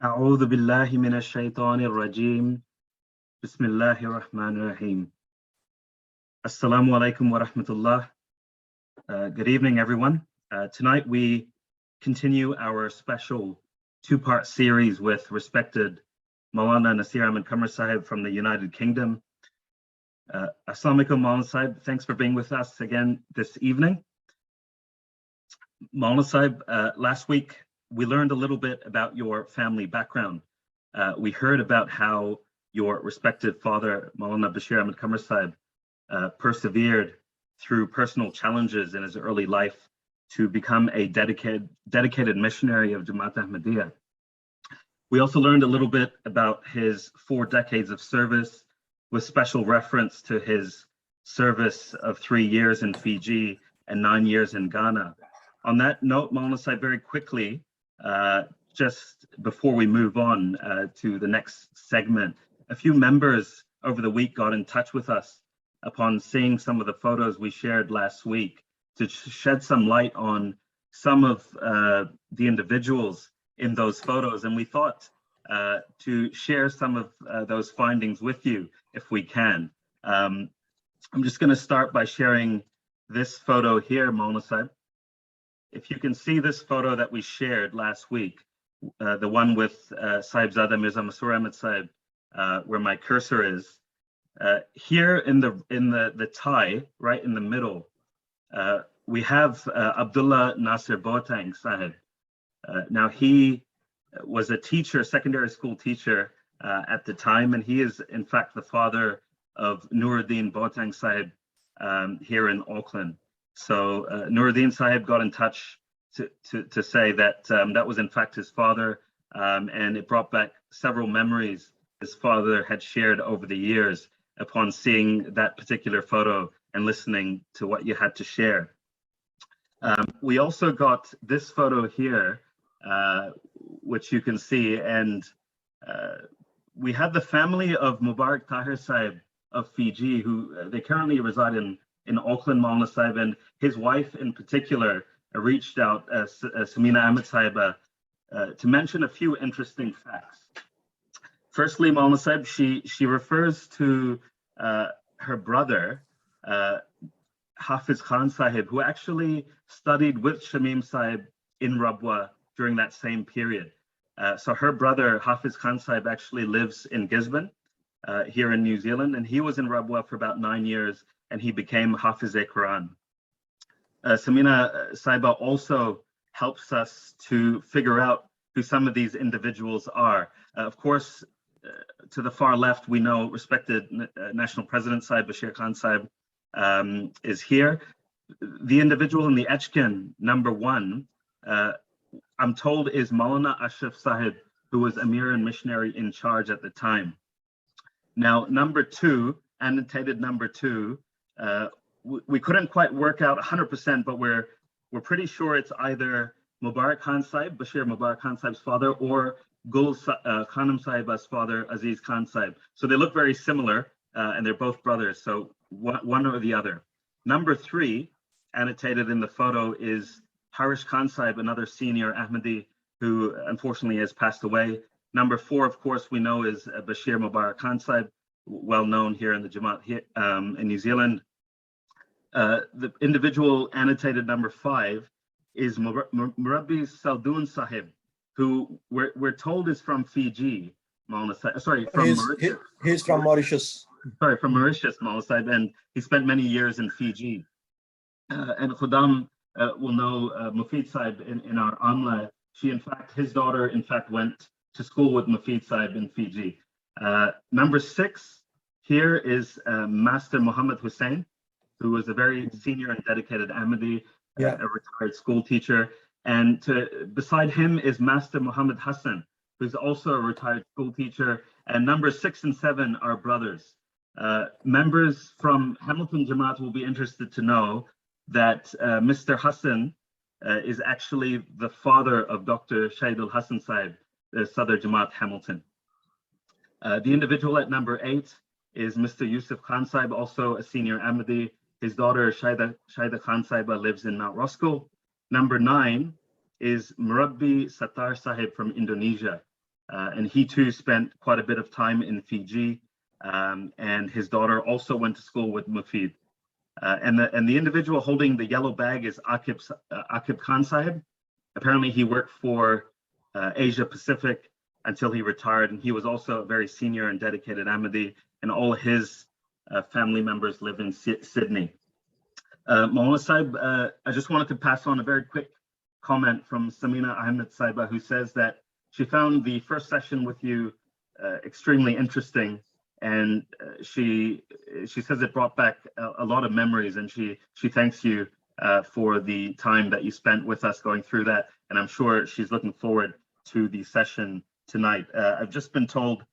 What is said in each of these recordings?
أعوذ بالله من الشيطان الرجيم بسم الله الرحمن الرحيم Assalamu alaikum wa rahmatullah. Good evening, everyone. Tonight we continue our special two-part series with respected Maulana Naseer Qamar Sahib from the United Kingdom. Assalamu alaikum, Maulana Sahib. Thanks for being with us again this evening. Maulana Sahib, last week we learned a little bit about your family background. We heard about how your respected father, Maulana Naseer Qamar Sahib, persevered through personal challenges in his early life to become a dedicated missionary of Jama'at Ahmadiyya. We also learned a little bit about his 4 decades of service, with special reference to his service of 3 years in Fiji and 9 years in Ghana. On that note, Maulana Sahib, very quickly, just before we move on to the next segment, a few members over the week got in touch with us upon seeing some of the photos we shared last week to shed some light on some of the individuals in those photos. And we thought to share some of those findings with you if we can. I'm just going to start by sharing this photo here, Maulana Sahib. If you can see this photo that we shared last week, the one with Sahibzada Mirza Masroor Ahmad Sahib, where my cursor is, here in the tie, right in the middle, we have Abdullah Nasir Boateng Sahib. Now he was a teacher, secondary school teacher at the time, and he is in fact the father of Nuruddin Boateng Sahib here in Auckland. So Nuruddin Sahib got in touch to say that that was in fact his father, and it brought back several memories his father had shared over the years upon seeing that particular photo and listening to what you had to share. We also got this photo here, which you can see, and we had the family of Mubarak Tahir Sahib of Fiji, who they currently reside in Auckland, Maulana Sahib, and his wife in particular reached out, Samina Ahmed Sahib, to mention a few interesting facts. Firstly, Maulana Sahib, she refers to her brother, Hafiz Khan Sahib, who actually studied with Shamim Sahib in Rabwa during that same period. So her brother, Hafiz Khan Sahib, actually lives in Gisborne, here in New Zealand, and he was in Rabwa for about 9 years, and he became Hafiz-e-Quran. Samina Sahiba also helps us to figure out who some of these individuals are. Of course, to the far left, we know respected National President Sahib Bashir Khan Sahib is here. The individual in the Etchkin, number 1, I'm told is Maulana Ashraf Sahib, who was Emir and missionary in charge at the time. Now, number 2, annotated number 2, we couldn't quite work out 100%, but we're pretty sure it's either Mubarak Khan Sahib, Bashir Mubarak Khan Sahib's father, or Gul Khanum Sahib's father, Aziz Khan Sahib. So they look very similar, and they're both brothers, so one or the other. Number 3, annotated in the photo, is Harish Khan Sahib, another senior Ahmadi who unfortunately has passed away. Number 4, of course, we know is Bashir Mubarak Khan Sahib, well known here in the Jama'at in New Zealand. The individual annotated number 5 is Murabbi Saldoon Sahib, who we're told is from Fiji, sorry, from Mauritius. He's from Mauritius. Sorry, from Mauritius, Maulana Sahib, and he spent many years in Fiji. And Khuddam will know Mufid Sahib in our Amla. His daughter, in fact, went to school with Mufid Sahib in Fiji. Number 6 here is Master Muhammad Hussain, who was a very senior and dedicated Ahmadi, a retired school teacher. And beside him is Master Muhammad Hassan, who's also a retired school teacher. And number 6 and 7 are brothers. Members from Hamilton Jama'at will be interested to know that Mr. Hassan is actually the father of Dr. Shahidul Hassan Sahib, the Sadr Jama'at Hamilton. The individual at number 8 is Mr. Yusuf Khan Sahib, also a senior Ahmadi. His daughter Shaida Khan Sahiba lives in Mount Roskill. Number 9 is Murabbi Sattar Sahib from Indonesia. and he too spent quite a bit of time in Fiji, and his daughter also went to school with Mufid. And the individual holding the yellow bag is Aqib Khan Sahib. Apparently he worked for Asia Pacific until he retired, and he was also a very senior and dedicated Ahmadi, and all his family members live in Sydney. Maulana Sahib, I just wanted to pass on a very quick comment from Samina Ahmed Saiba, who says that she found the first session with you extremely interesting, and she says it brought back a lot of memories, and she thanks you for the time that you spent with us going through that, and I'm sure she's looking forward to the session tonight. I've just been told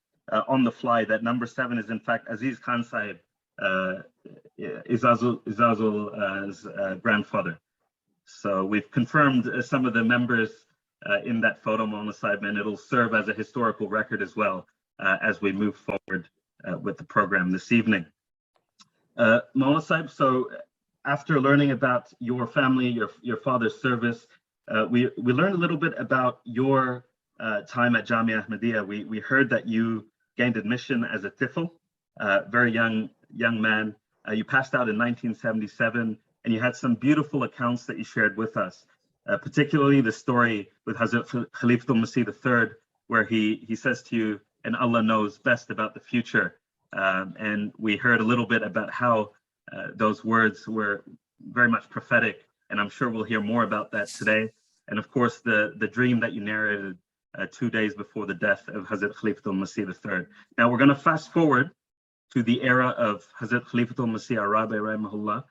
on the fly that number 7 is in fact Aziz Khan Sahib, Izazul's grandfather. So we've confirmed some of the members in that photo, Maulana Sahib, and it'll serve as a historical record as well as we move forward with the program this evening. Maulana Sahib, so after learning about your family, your father's service, we learned a little bit about your time at Jamia Ahmadiyya. We heard that you gained admission as a tifl, very young man. You passed out in 1977, and you had some beautiful accounts that you shared with us, particularly the story with Hazrat Khalifatul Masih III, where he says to you, and Allah knows best about the future. And we heard a little bit about how those words were very much prophetic, and I'm sure we'll hear more about that today. And of course, the dream that you narrated 2 days before the death of Hazrat Khalifatul Masih III. Now we're going to fast forward to the era of Hazrat Khalifatul Masih Arabi Rahimahullah,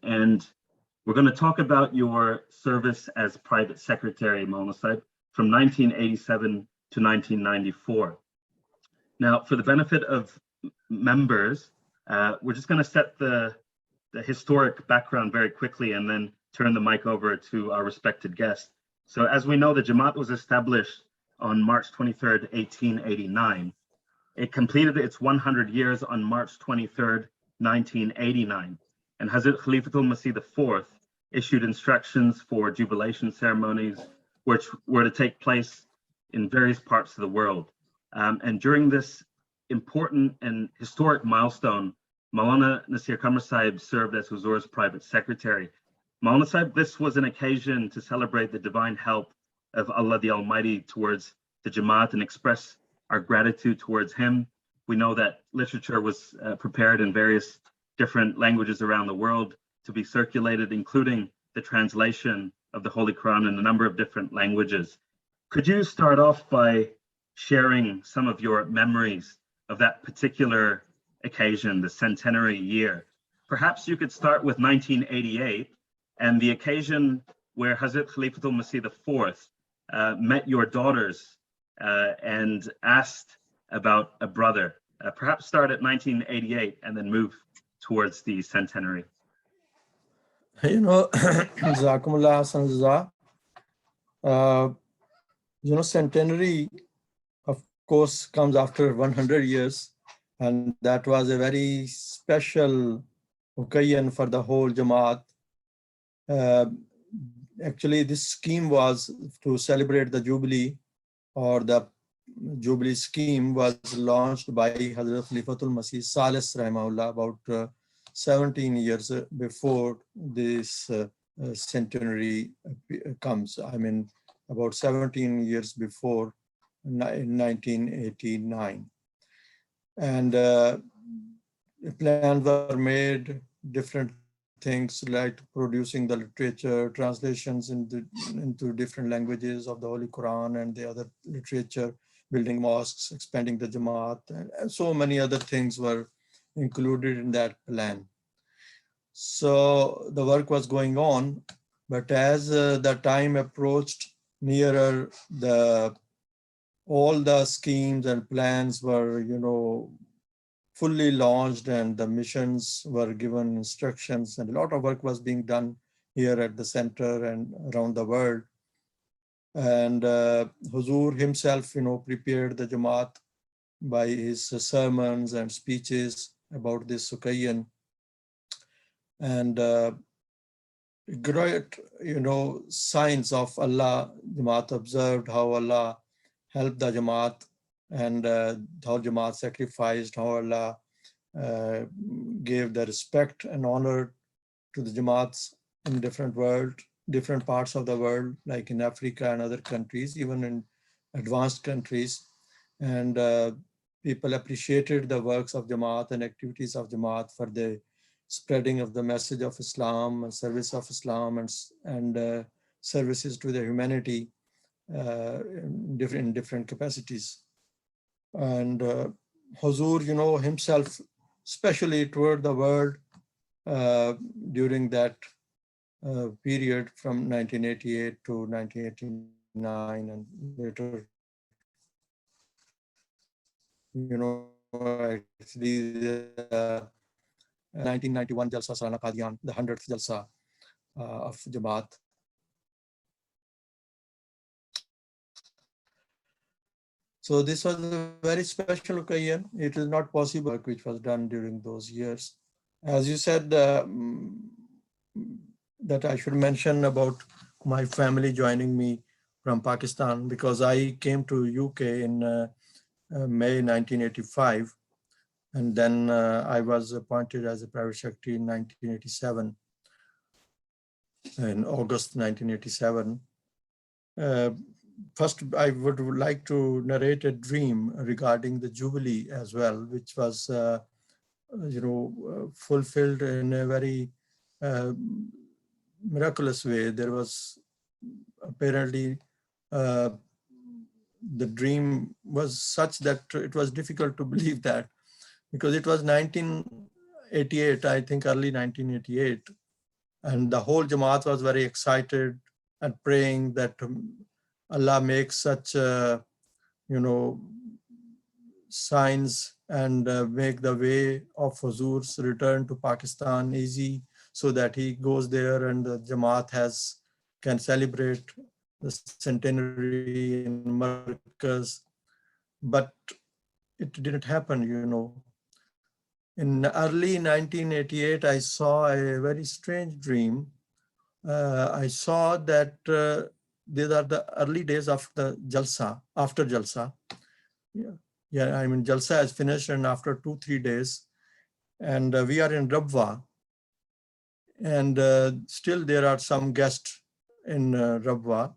and we're going to talk about your service as private secretary, Maulana Sahib, from 1987 to 1994. Now, for the benefit of members, we're just going to set the historic background very quickly and then turn the mic over to our respected guest. So as we know, the Jama'at was established on March 23rd, 1889. It completed its 100 years on March 23rd, 1989. And Hazrat Khalifatul Masih IV issued instructions for jubilation ceremonies, which were to take place in various parts of the world. And during this important and historic milestone, Maulana Naseer Qamar Sahib served as Huzoor's private secretary. Maulana Sahib, this was an occasion to celebrate the divine help of Allah the Almighty towards the Jama'at and express our gratitude towards him. We know that literature was prepared in various different languages around the world to be circulated, including the translation of the Holy Quran in a number of different languages. Could you start off by sharing some of your memories of that particular occasion, the centenary year? Perhaps you could start with 1988 and the occasion where Hazrat Khalifatul Masih IV met your daughters and asked about a brother. Perhaps start at 1988 and then move towards the centenary. Jazakumullah Hasan Jaza. Centenary, of course, comes after 100 years, and that was a very special occasion for the whole Jama'at. Actually, this scheme was to celebrate the Jubilee, or the Jubilee scheme was launched by Hazrat Khalifatul Masih Salis Rahimahullah about 17 years before this centenary comes. I mean, about 17 years before, in 1989. And plans were made, different things like producing the literature, translations into different languages of the Holy Quran and the other literature, building mosques, expanding the Jama'at, and so many other things were included in that plan. So the work was going on, but as the time approached nearer, all the schemes and plans were, fully launched, and the missions were given instructions, and a lot of work was being done here at the center and around the world. And Huzoor himself, prepared the Jama'at by his sermons and speeches about this occasion. And great, signs of Allah, Jama'at observed how Allah helped the Jama'at, and how Jama'at sacrificed, how Allah gave the respect and honor to the Jama'ats in different parts of the world, like in Africa and other countries, even in advanced countries. And people appreciated the works of Jama'at and activities of Jama'at for the spreading of the message of Islam, service of Islam, and services to the humanity in different capacities. And Huzoor, himself, especially toward the world during that period from 1988 to 1989 and later, actually the 1991 Jalsa Salana Qadian, the 100th Jalsa of Jama'at. So this was a very special occasion. It is not possible work which was done during those years. As you said, that I should mention about my family joining me from Pakistan, because I came to UK in May 1985, and then I was appointed as a private secretary in 1987, in August 1987. First, I would like to narrate a dream regarding the Jubilee as well, which was, fulfilled in a very miraculous way. There was apparently, the dream was such that it was difficult to believe that, because it was 1988, I think early 1988, and the whole Jamaat was very excited and praying that Allah makes such, signs and make the way of Huzoor's return to Pakistan easy, so that he goes there and the Jamaat can celebrate the Centenary in Markaz. But it didn't happen, In early 1988, I saw a very strange dream. I saw that these are the early days of the Jalsa, after Jalsa. Jalsa has finished, and after 2-3 days, and we are in Rabwa, and still there are some guests in Rabwa,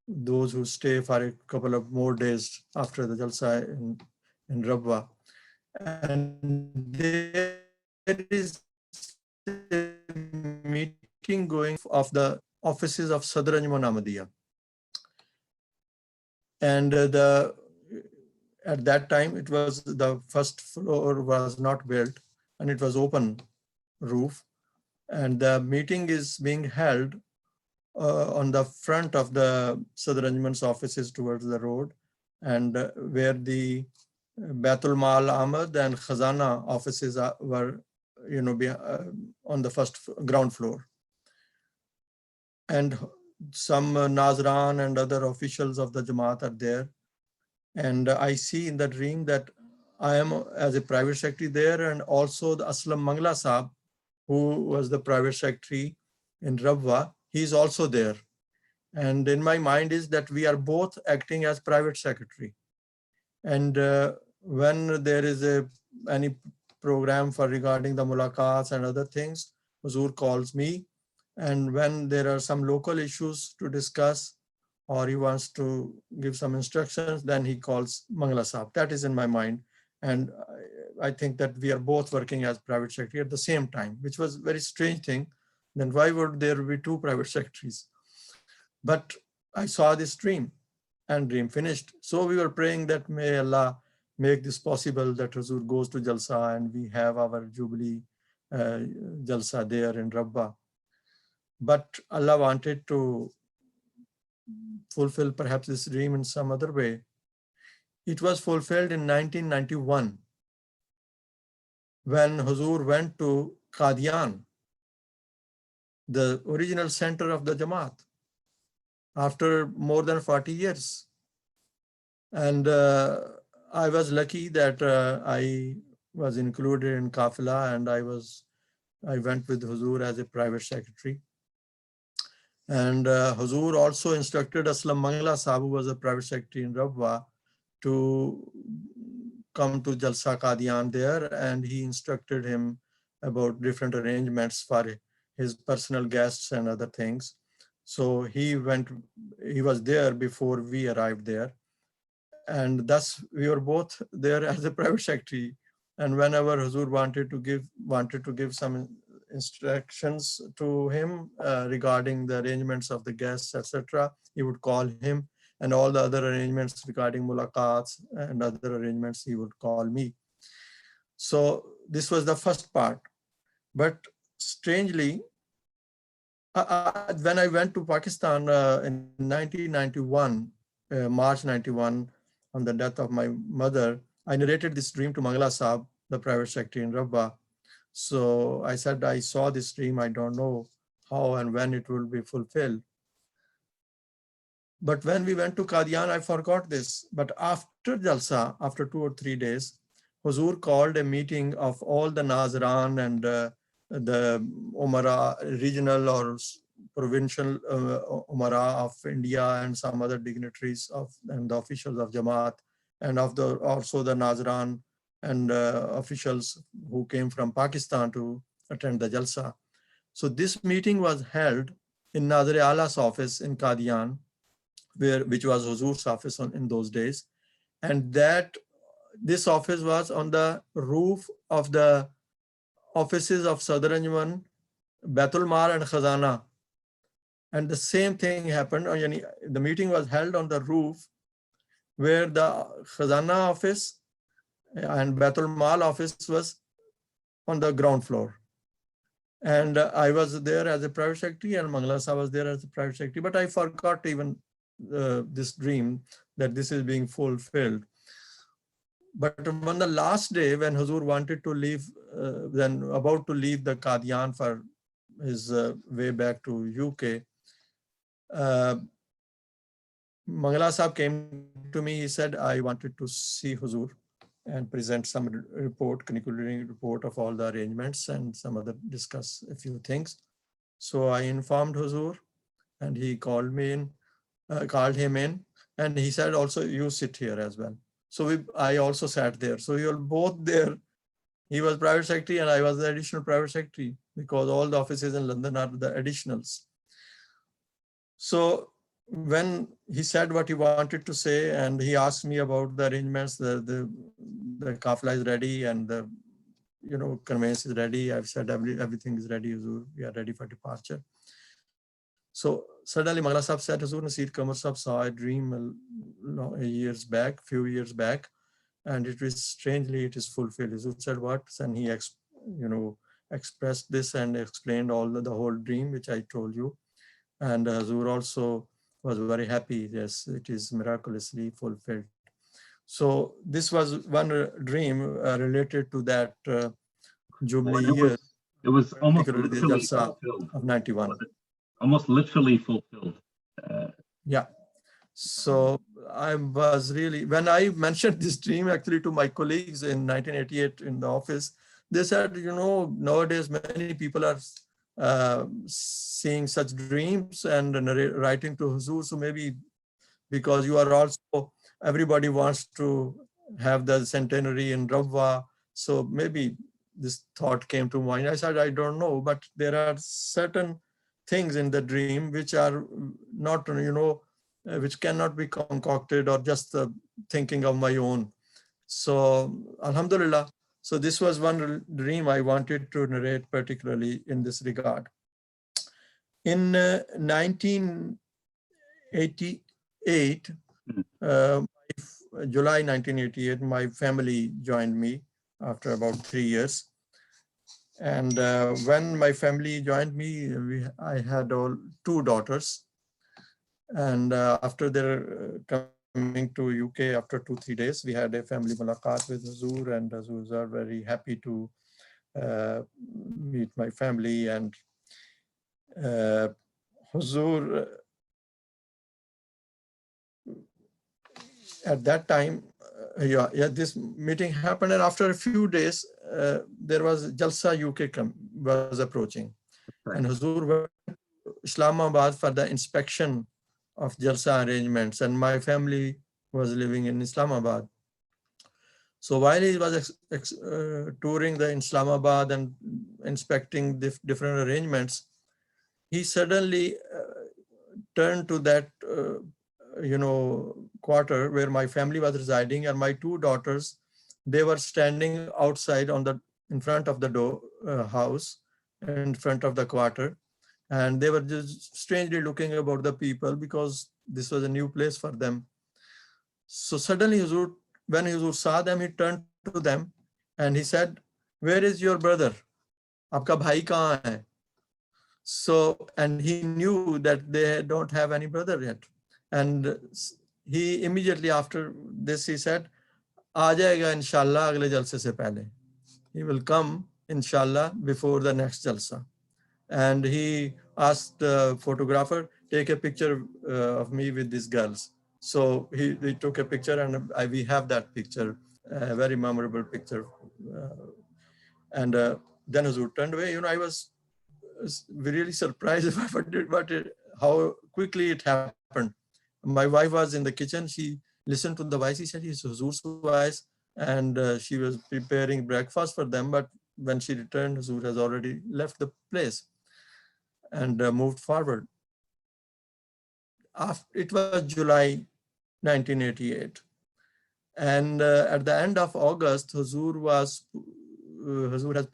those who stay for a couple of more days after the Jalsa in Rabwa. And there is a meeting going of the offices of Sadr MKA Ahmadiyya. And at that time, it was the first floor was not built, and it was open roof. And the meeting is being held on the front of the Sadr MKA's offices towards the road, and where the Baitul Mal Ahmad and Khazana offices were, on the first ground floor. And some Nazran and other officials of the Jamaat are there. And I see in the dream that I am as a private secretary there, and also the Aslam Mangla Sahib, who was the private secretary in Rabwa, he is also there. And in my mind is that we are both acting as private secretary. And when there is any program for regarding the mulaqats and other things, Huzoor calls me. And when there are some local issues to discuss, or he wants to give some instructions, then he calls Mangla Sahib. That is in my mind. And I think that we are both working as private secretary at the same time, which was a very strange thing. Then why would there be two private secretaries? But I saw this dream, and dream finished. So we were praying that may Allah make this possible, that Huzoor goes to Jalsa and we have our Jubilee Jalsa there in Rabba. But Allah wanted to fulfill perhaps this dream in some other way. It was fulfilled in 1991 when Huzoor went to Qadian, the original center of the Jamaat, after more than 40 years. And I was lucky that I was included in Qafila, and I went with Huzoor as a private secretary. And Huzoor also instructed Aslam Mangla Sahib, who was a private secretary in Rabwa, to come to Jalsa Qadian there, and he instructed him about different arrangements for his personal guests and other things. So he was there before we arrived there. And thus we were both there as a private secretary. And whenever Huzoor wanted to give some instructions to him regarding the arrangements of the guests, etc., he would call him, and all the other arrangements regarding mulaqats and other arrangements, he would call me. So this was the first part. But strangely, when I went to Pakistan in 1991, March 91, on the death of my mother, I narrated this dream to Mangla Sahib, the private secretary in Rabba. So I said, I saw this dream, I don't know how and when it will be fulfilled. But when we went to Qadian, I forgot this. But after Jalsa, after 2 or 3 days, Huzoor called a meeting of all the Nazaran and the Umara, regional or provincial Umara of India, and some other dignitaries and the officials of Jama'at, and also the Nazaran and officials who came from Pakistan to attend the Jalsa. So this meeting was held in Nazir Ala's office in Qadian, which was Huzoor's office in those days. And this office was on the roof of the offices of Sadr MKA, Baitul Mal and Khazana. And the same thing happened. The meeting was held on the roof where the Khazana office and Baitul Mal office was on the ground floor. And I was there as a private secretary, and Mangla Sahib was there as a private secretary, but I forgot even this dream that this is being fulfilled. But on the last day, when Huzoor wanted to leave, about to leave the Qadian for his way back to UK, Mangla Sahib came to me. He said, I wanted to see Huzoor and present some concluding report of all the arrangements and discuss a few things. So I informed Huzoor, and he called him in, and he said, also, you sit here as well. So I also sat there. So we were both there. He was private secretary and I was the additional private secretary, because all the offices in London are the additionals. So when he said what he wanted to say, and he asked me about the arrangements, the kafla is ready and the conveyance is ready. I've said everything is ready, Huzoor. We are ready for departure. So suddenly Maulana Sahib said, Huzoor Naseer Qamar Sahib saw a dream few years back, and it is fulfilled. Huzoor said, what? And he expressed this and explained the whole dream, which I told you. And Huzoor also was very happy. Yes, it is miraculously fulfilled. So this was one dream related to that Jubilee year. It was almost particularly the Jalsa of 91. Almost literally fulfilled. Yeah. So I was really, when I mentioned this dream actually to my colleagues in 1988 in the office, they said, nowadays many people are seeing such dreams and writing to Huzoor. So maybe because you are also, everybody wants to have the centenary in Rabwa. So maybe this thought came to mind. I said, I don't know, but there are certain things in the dream which are not, which cannot be concocted or just thinking of my own. So Alhamdulillah. So this was one dream I wanted to narrate particularly in this regard. In 1988, July 1988, my family joined me after about 3 years. And when my family joined me, I had 2 daughters. And after their coming to UK after 2-3 days, we had a family mulaqat with Huzoor, and Huzoor was very happy to meet my family. And Huzoor, at that time, this meeting happened, and after a few days, there was Jalsa UK was approaching, right. And Huzoor went to Islamabad for the inspection of Jalsa arrangements, and my family was living in Islamabad. So while he was touring the Islamabad and inspecting different arrangements, he suddenly turned to that quarter where my family was residing, and my two daughters, they were standing outside in front of the door house, in front of the quarter, and they were just strangely looking about the people because this was a new place for them. So suddenly when Huzoor saw them, he turned to them and he said, "Where is your brother? Aapka bhai kahan hai?" So, and he knew that they don't have any brother yet. And he immediately after this, he said, "Aa jayega inshallah agle jalse se pehle." He will come inshallah before the next jalsa. And he asked the photographer, "Take a picture of me with these girls." So he took a picture, and we have that picture, a very memorable picture. And then Huzoor turned away. I was really surprised how quickly it happened. My wife was in the kitchen. She listened to the voice. She said, "It's Huzoor's voice." And she was preparing breakfast for them. But when she returned, Huzoor has already left the place and moved forward. It was July 1988. And at the end of August, Huzoor has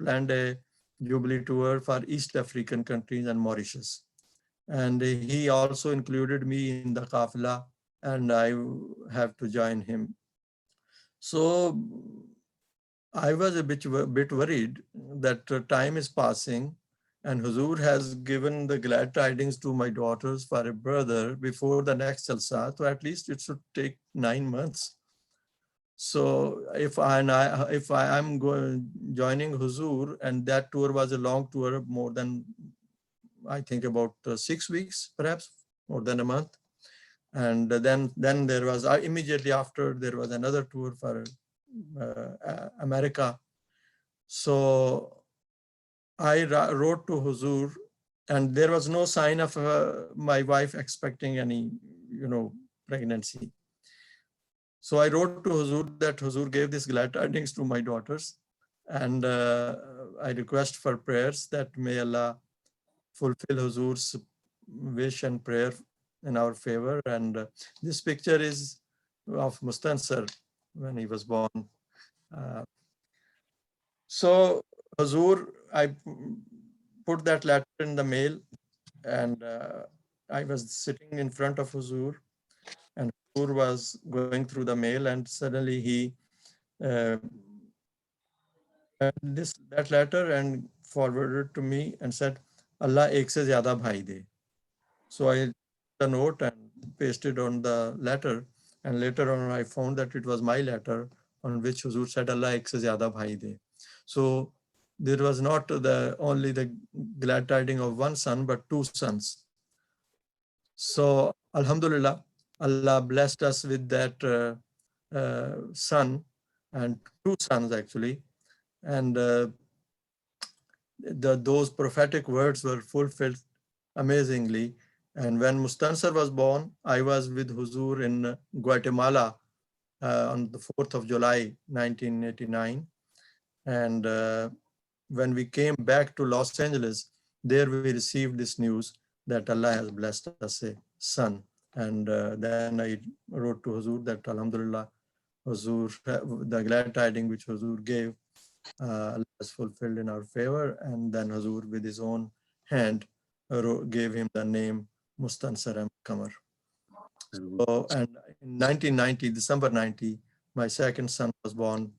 planned a Jubilee tour for East African countries and Mauritius. And he also included me in the qafila, and I have to join him. So I was a bit worried that time is passing, and Huzoor has given the glad tidings to my daughters for a brother before the next Jalsa. So at least it should take 9 months. So if I am joining Huzoor, and that tour was a long tour, more than, I think, about 6 weeks, perhaps more than a month. And then there was immediately after, there was another tour for America. So I wrote to Huzoor, and there was no sign of my wife expecting any, pregnancy. So I wrote to Huzoor that Huzoor gave this glad tidings to my daughters, and I request for prayers that may Allah fulfill Huzoor's wish and prayer in our favor. And this picture is of Mustansar when he was born. So Huzoor, I put that letter in the mail, and I was sitting in front of Huzoor, and Huzoor was going through the mail, and suddenly he that letter and forwarded to me and said, "Allah ek se zyada bhai de." So I took the note and pasted on the letter, and later on I found that it was my letter on which Huzoor said, "Allah ek se zyada bhai de." So there was not only the glad tidings of one son, but 2 sons. So Alhamdulillah, Allah blessed us with that son, and 2 sons actually. And those prophetic words were fulfilled amazingly. And when Mustansar was born, I was with Huzoor in Guatemala on the 4th of July, 1989. And when we came back to Los Angeles, there we received this news that Allah has blessed us a son. And then I wrote to Huzoor that Alhamdulillah, Huzoor, the glad tidings which Huzoor gave, Allah has fulfilled in our favor. And then Huzoor with his own hand gave him the name Mustansar Qamar. So, and in 1990, December 90, my second son was born.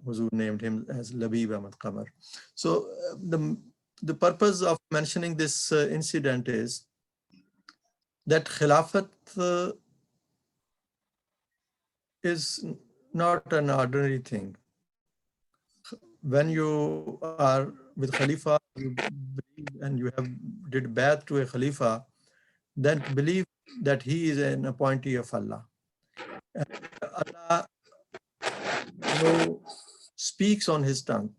Huzoor named him as Labib Ahmad Qamar. So the purpose of mentioning this incident is that Khilafat is not an ordinary thing. When you are with Khalifa, you believe and you did bad to a Khalifa, then believe that he is an appointee of Allah. And Allah speaks on his tongue.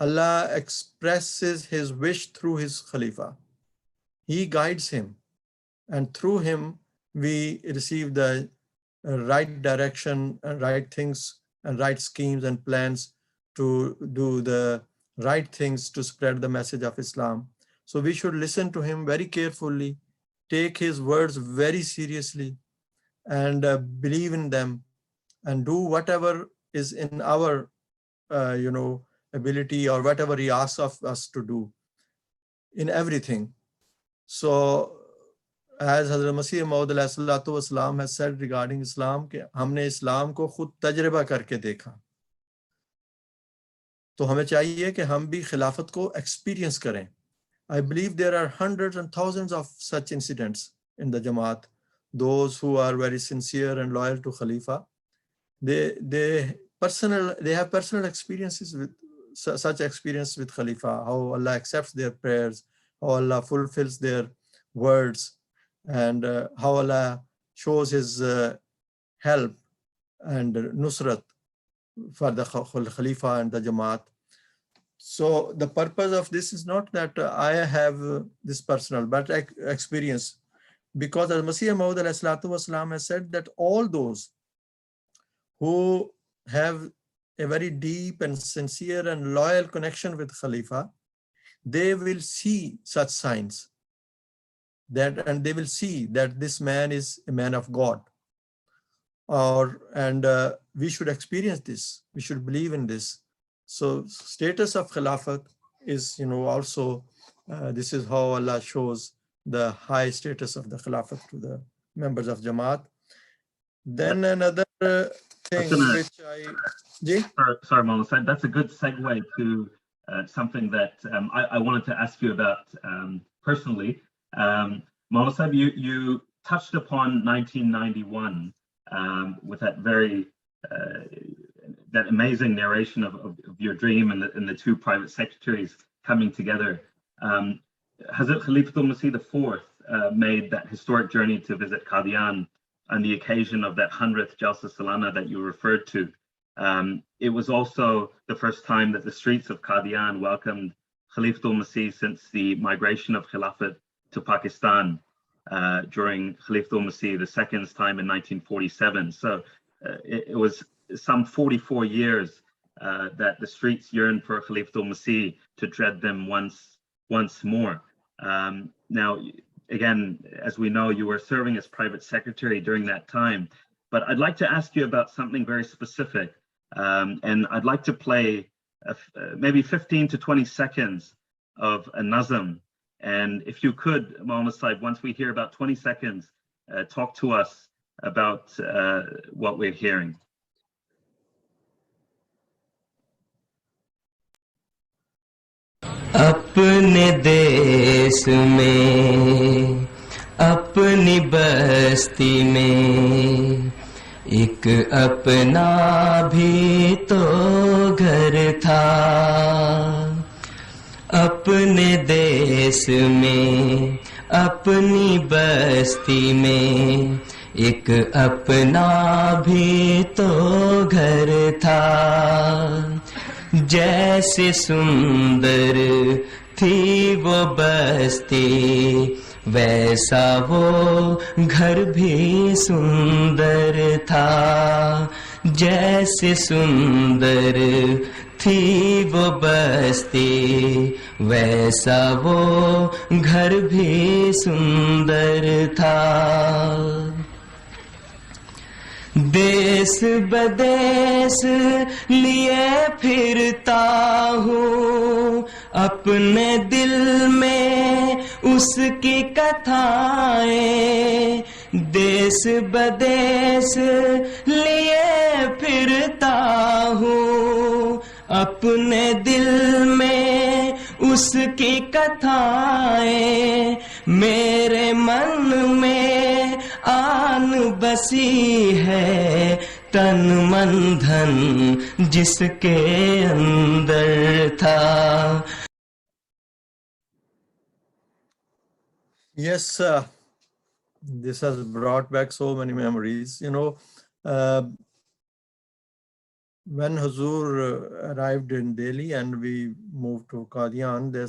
Allah expresses his wish through his Khalifa. he guides him, and through him we receive the right direction and right things and right schemes and plans to do the right things to spread the message of Islam. So we should listen to him very carefully, take his words very seriously, and believe in them, and do whatever is in our ability, or whatever he asks of us to do in everything. So as Hazrat Masih Maud ﷺ has said regarding Islam, कि हमने इस्लाम को खुद तजर्बा करके देखा, तो हमें चाहिए कि हम भी खिलाफत को experience करें. I believe there are hundreds and thousands of such incidents in the Jama'at. Those who are very sincere and loyal to Khalifa, they have personal experiences with such experience with Khalifa, how Allah accepts their prayers, how Allah fulfills their words, and how Allah shows his help and nusrat for the Khalifa and the Jama'at. So the purpose of this is not that I have this personal, but experience, because as Masih Maud ﷺ has said that all those who have a very deep and sincere and loyal connection with Khalifa, they will see such signs, and they will see that this man is a man of God. And we should experience this. We should believe in this. So status of Khilafat is, also, this is how Allah shows the high status of the Khilafat to the members of Jama'at. Then another thing which Sorry, Maulana, that's a good segue to something that I wanted to ask you about personally. Maulana Sahib, you touched upon 1991 with that that amazing narration of your dream and the two private secretaries coming together. Hazrat Khalifatul Masih IV made that historic journey to visit Qadian on the occasion of that 100th Jalsa Salana that you referred to. It was also the first time that the streets of Qadian welcomed Khalifatul Masih since the migration of Khilafat to Pakistan during Khalifatul Masih II's time in 1947. So it was some 44 years that the streets yearned for Khalifatul Masih to dread them once more. Now, again, as we know, you were serving as private secretary during that time, but I'd like to ask you about something very specific, and I'd like to play maybe 15 to 20 seconds of a nazm. And if you could, Maulana Sahib, once we hear about 20 seconds, talk to us about what we're hearing. अपने देश में अपनी बस्ती में एक अपना भी तो घर था अपने देश में अपनी बस्ती में एक अपना भी तो घर था जैसे सुंदर थी वो बस्ती वैसा वो घर भी सुंदर था जैसे सुंदर थी वो बस्ती वैसा वो घर भी सुंदर था देश बदेश लिए फिरता हूँ अपने दिल में उसकी कथाएं देश बदेश लिए फिरता हूँ अपने दिल में उसकी कथाएं मेरे मन में आन बसी है तन मन धन जिसके अंदर था Yes, this has brought back so many memories. When Huzoor arrived in Delhi and we moved to Qadian, there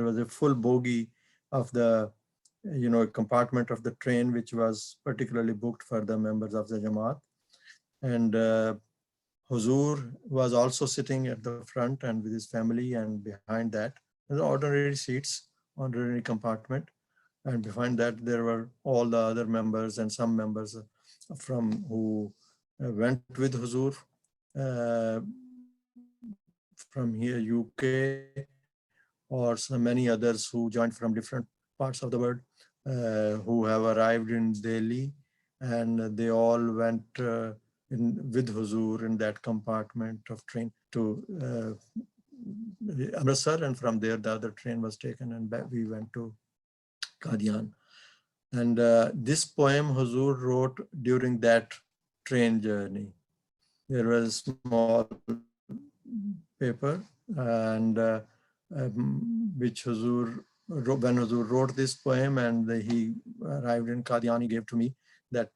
was a full bogie of the, compartment of the train, which was particularly booked for the members of the Jama'at. And Huzoor was also sitting at the front and with his family, and behind that, there were ordinary seats, ordinary compartment. And behind that, there were all the other members and some members from who went with Huzoor from here, UK, or so many others who joined from different parts of the world, who have arrived in Delhi, and they all went with Huzoor in that compartment of train to Amritsar, and from there the other train was taken and we went to Qadian. And this poem Huzoor wrote during that train journey. There was a small paper, and which Huzoor wrote, when Huzoor wrote this poem, and he arrived in Qadian, he gave to me that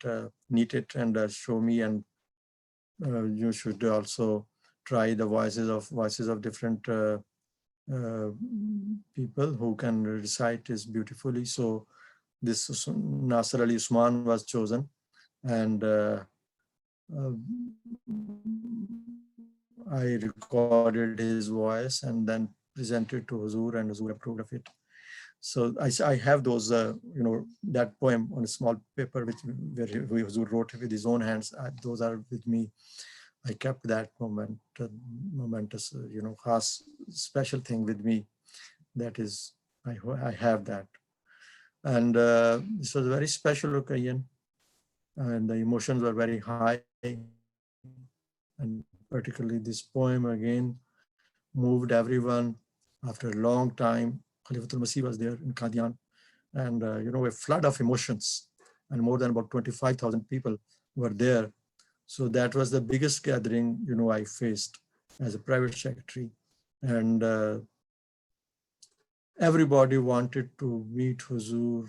knead it and show me, and you should also try the voices of different people who can recite this beautifully. So this Nasir Ali Usman was chosen, and I recorded his voice and then presented to Huzoor, and Huzoor approved of it. So I have those, that poem on a small paper, where Huzoor wrote with his own hands. Those are with me. I kept that momentous, khas, special thing with me. That is, I have that. And this was a very special occasion, and the emotions were very high. And particularly this poem again moved everyone. After a long time, Khalifatul Masih was there in Qadian, and a flood of emotions, and more than about 25,000 people were there. So that was the biggest gathering, I faced as a private secretary, and everybody wanted to meet Huzoor,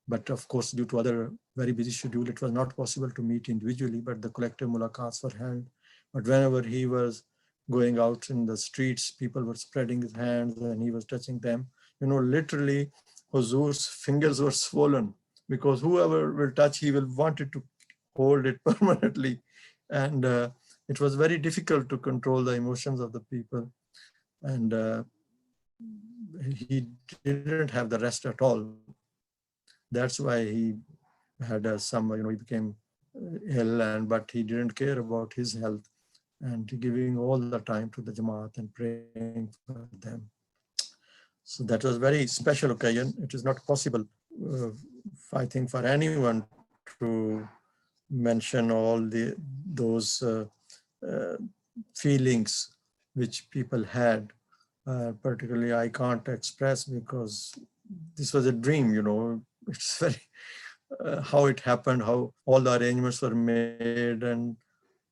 but of course, due to other very busy schedule, it was not possible to meet individually, but the collective mulaqats were held. But whenever he was going out in the streets, people were spreading his hands and he was touching them. Literally, Huzoor's fingers were swollen, because whoever will touch, he will wanted to hold it permanently. And it was very difficult to control the emotions of the people. And he didn't have the rest at all. That's why he had he became ill, but he didn't care about his health, and giving all the time to the Jama'at and praying for them. So that was a very special occasion. It is not possible, I think, for anyone to mention all those feelings which people had. Particularly, I can't express, because this was a dream, it's very, how it happened, how all the arrangements were made, and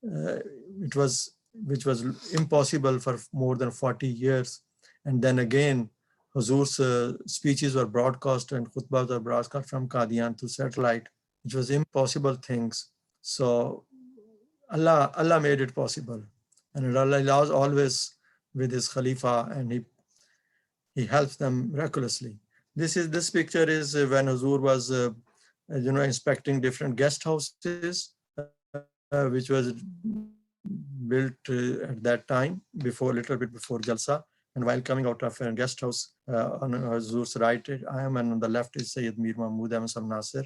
which was impossible for more than 40 years. And then again, Huzoor's speeches were broadcast and khutbahs were broadcast from Qadian to satellite, which was impossible things. So Allah made it possible, and Allah was always with his Khalifa, and he helps them miraculously. This picture is when Huzoor was inspecting different guest houses, which was built at that time, a little bit before Jalsa. And while coming out of a guest house, on Huzoor's right I am, and on the left is Sayyid Mir Mahmood Ahmad Nasir.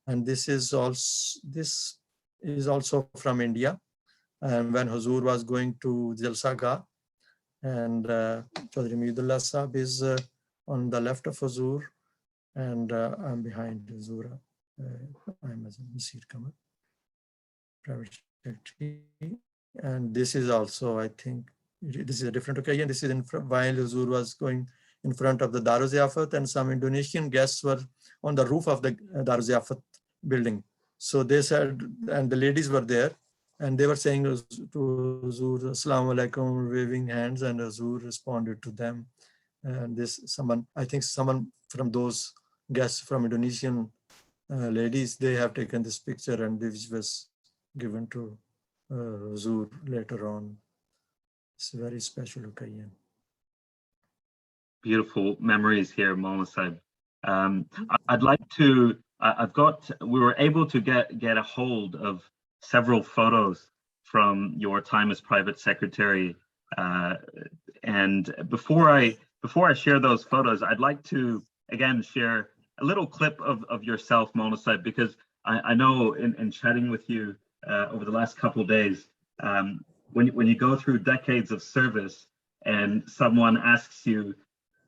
And this is also from India. And when Huzoor was going to Jalsa Gah, and Chaudhry Meedullah Sahib is on the left of Huzoor, and I'm behind Huzoor. I'm Naseer Qamar, private secretary. And this is also, I think, this is a different occasion. This is while Huzoor was going in front of the Darul Ziyafat, and some Indonesian guests were on the roof of the Darul Ziyafat building. So they said, and the ladies were there, and they were saying to Huzoor, Assalamu alaikum, waving hands, and Huzoor responded to them. And I think someone from those guests from Indonesian ladies, they have taken this picture, and this was given to Huzoor later on. It's a very special occasion. Beautiful memories here, Maulana Sahib. I'd like to. We were able to get a hold of several photos from your time as private secretary, and before I share those photos, I'd like to again share a little clip of yourself, Maulana Sahib, because I know in chatting with you over the last couple of days, when you go through decades of service and someone asks you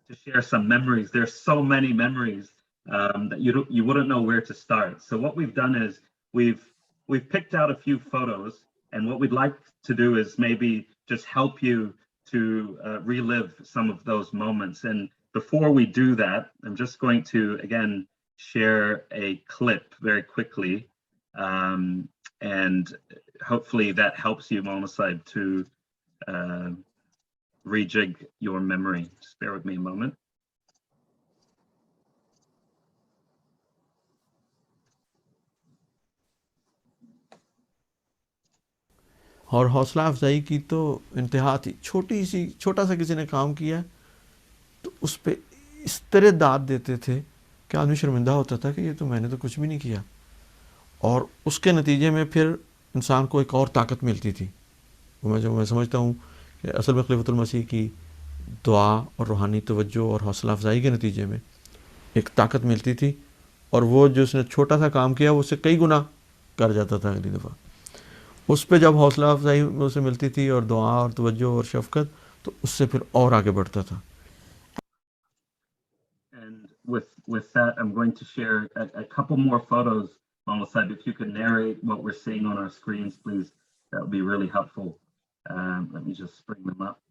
to share some memories, there's so many memories that you wouldn't know where to start. So what we've done is we've picked out a few photos, and what we'd like to do is maybe just help you to relive some of those moments. And before we do that, I'm just going to again share a clip very quickly, and hopefully that helps you, Maulana Sahib, to rejig your memory. Just bear with me a moment. और हौसला अफजाई की तो इंतहा थी। छोटा सा किसी ने काम किया तो उस पर इस तरह दाद देते थे कि आदमी शर्मिंदा होता था कि ये तो मैंने तो कुछ भी नहीं किया, और उसके नतीजे में फिर इंसान को एक और ताकत मिलती थी। मैं समझता हूँ कि असल में खलीफतुल मसीह की दुआ और रूहानी तवज्जो और हौसला अफजाई के नतीजे में एक ताकत मिलती थी, और वो जो उसने छोटा सा काम किया वो उससे कई गुना कर जाता था अगली दफ़ा। उस पर जब हौसला अफजाई उसे मिलती थी और दुआ और तवज्जो और शफ़क़त, तो उससे फिर और आगे बढ़ता था। And with that, I'm going to share a couple more photos. Maulana Sahib, if you could narrate what we're seeing on our screens, please, that would be really helpful. Let me just bring them up.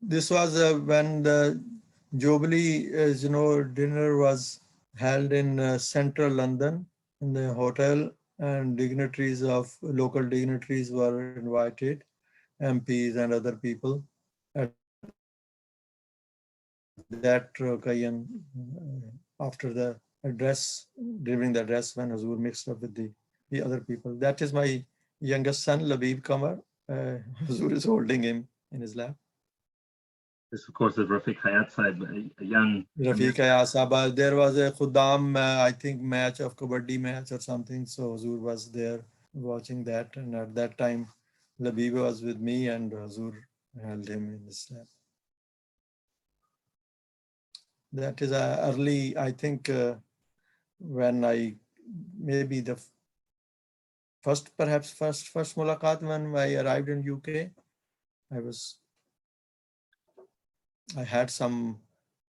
This was when the Jubilee, dinner was held in central London in the hotel, and local dignitaries were invited, MPs and other people. At that Qadian, after the address, during the address, when Huzoor mixed up with the other people. That is my youngest son, Labib Qamar. Huzoor is holding him in his lap. This, of course, is Rafiq Hayat Sahib, a young... Rafiq Hayat Sahib. There was a Khuddam, I think, match of Kabaddi match or something. So Huzoor was there watching that. And at that time, Labib was with me and Huzoor held him in his lap. That is early, I think, when maybe the first mulaqat when I arrived in UK, I had some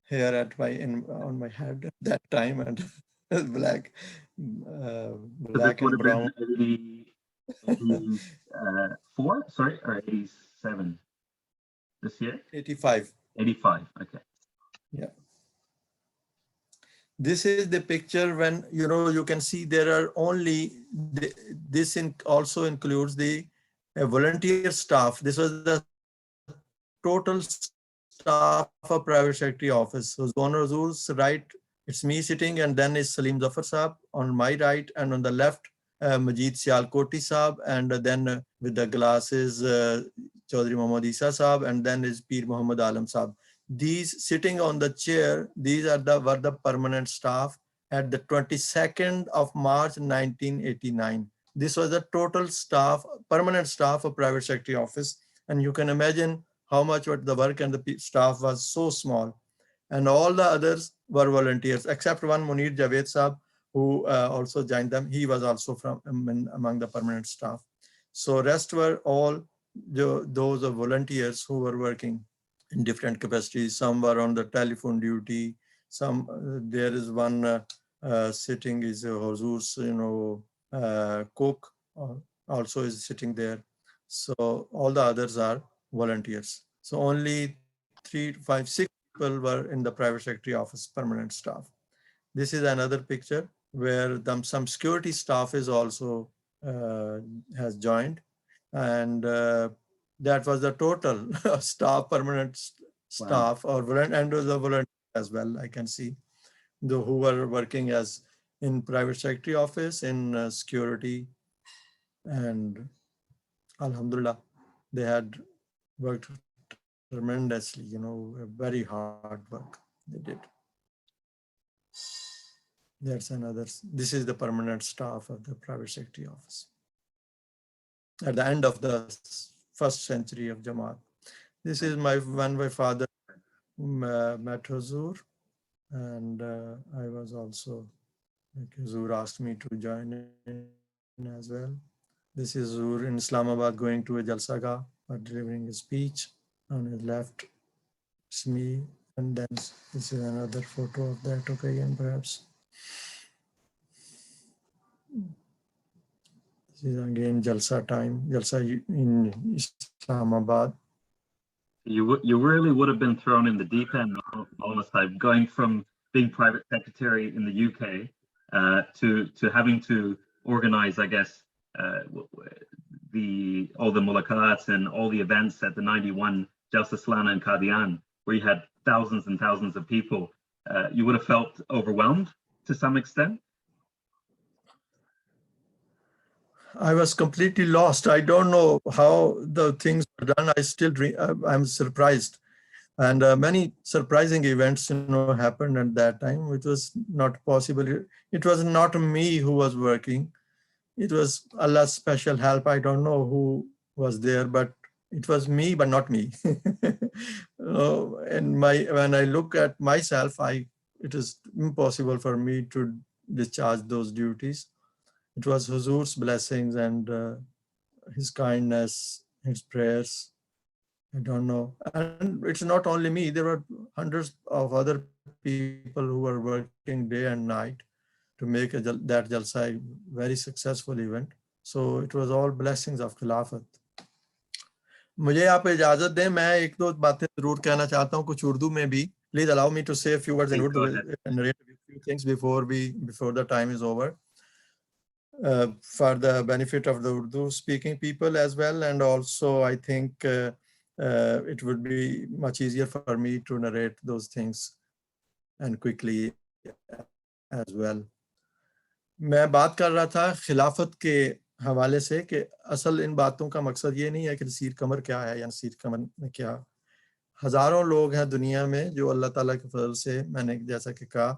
hair on my head at that time, and black and brown. 84, sorry, or 87 this year? 85. 85, okay. Yeah. This is the picture when, you can see there are only, also includes the volunteer staff. This was the total staff of private secretary office. So on Huzoor's right, it's me sitting, and then is Salim Zafar Saab on my right, and on the left, Majid Sialkoti Saab, and then with the glasses, Chaudhry Muhammad Isa Saab, and then is Peer Muhammad Alam Saab. These sitting on the chair, these were the permanent staff at the 22nd of March 1989. This was the total staff, permanent staff of private secretary office, and you can imagine how much the work and the staff was so small. And all the others were volunteers, except one, Munir Javed Saab, who also joined them. He was also from among the permanent staff. So rest were all those volunteers who were working in different capacities. Some were on the telephone duty. Some there is one sitting is Huzoor's, cook also is sitting there. So all the others are volunteers. So only 3, 5, 6 people were in the private secretary office permanent staff. This is another picture where some security staff is also has joined, and that was the total staff, permanent staff, and was a volunteer as well, I can see. who were working as in private secretary office, in security, and alhamdulillah, they had worked tremendously, you know, very hard work they did. That's another, this is the permanent staff of the private secretary office. At the end of the first century of Jama'at. This is when my father met Huzoor, and I was also, like Huzoor asked me to join in as well. This is Huzoor in Islamabad going to a Jalsa or delivering a speech. On his left, it's me, and then this is another photo of that occasion, perhaps. This is again Jalsa time, Jalsa in Islamabad. You really would have been thrown in the deep end, Maulana Sahib, going from being private secretary in the UK to having to organize, I guess, all the mulaqats and all the events at the 91 Jalsa Salana and Qadian, where you had thousands and thousands of people. You would have felt overwhelmed to some extent. I was completely lost. I don't know how the things were done. I still I'm surprised. And many surprising events, you know, happened at that time, which was not possible. It was not me who was working. It was Allah's special help. I don't know who was there, but it was me, but not me. And when I look at myself, it is impossible for me to discharge those duties. It was Huzoor's blessings and his kindness, his prayers. I don't know. And it's not only me. There were hundreds of other people who were working day and night to make that Jalsa a very successful event. So it was all blessings of Khilafat. मुझे आप इजाजत दें, मैं एक दो बातें जरूर कहना चाहता हूँ कुछ उर्दू में भी. Please allow me to say a few words in Urdu and narrate a few things before the time is over. For the benefit of the Urdu speaking people as well, and also I think it would be much easier for me to narrate those things and quickly as well. मैं बात कर रहा था खिलाफत के हवाले से कि असल इन बातों का मकसद ये नहीं है कि नसीर कमर क्या है या नसीर कमर में क्या. हजारों लोग हैं दुनिया में जो अल्लाह ताला के फजल से, मैंने जैसा कि कहा,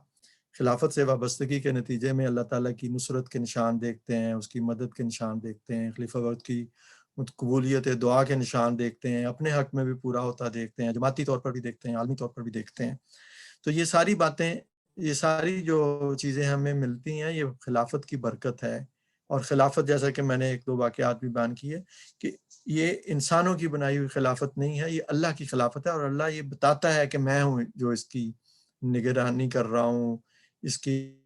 खिलाफत से वाबस्तगी के नतीजे में अल्लाह ताला की नुसरत के निशान देखते हैं, उसकी मदद के निशान देखते हैं, खलीफा वक्त की कबूलियत दुआ के निशान देखते हैं, अपने हक में भी पूरा होता देखते हैं, जमाती तौर पर भी देखते हैं, आलमी तौर पर भी देखते हैं. तो ये सारी बातें, ये सारी जो चीज़ें हमें मिलती हैं, ये खिलाफत की बरकत है. और खिलाफत, जैसा कि मैंने एक दो वाक़यात भी बयान किए, कि ये इंसानों की बनाई हुई खिलाफत नहीं है, ये अल्लाह की खिलाफत है. और अल्लाह ये बताता है कि मैं हूँ जो इसकी निगरानी कर रहा हूँ, इसके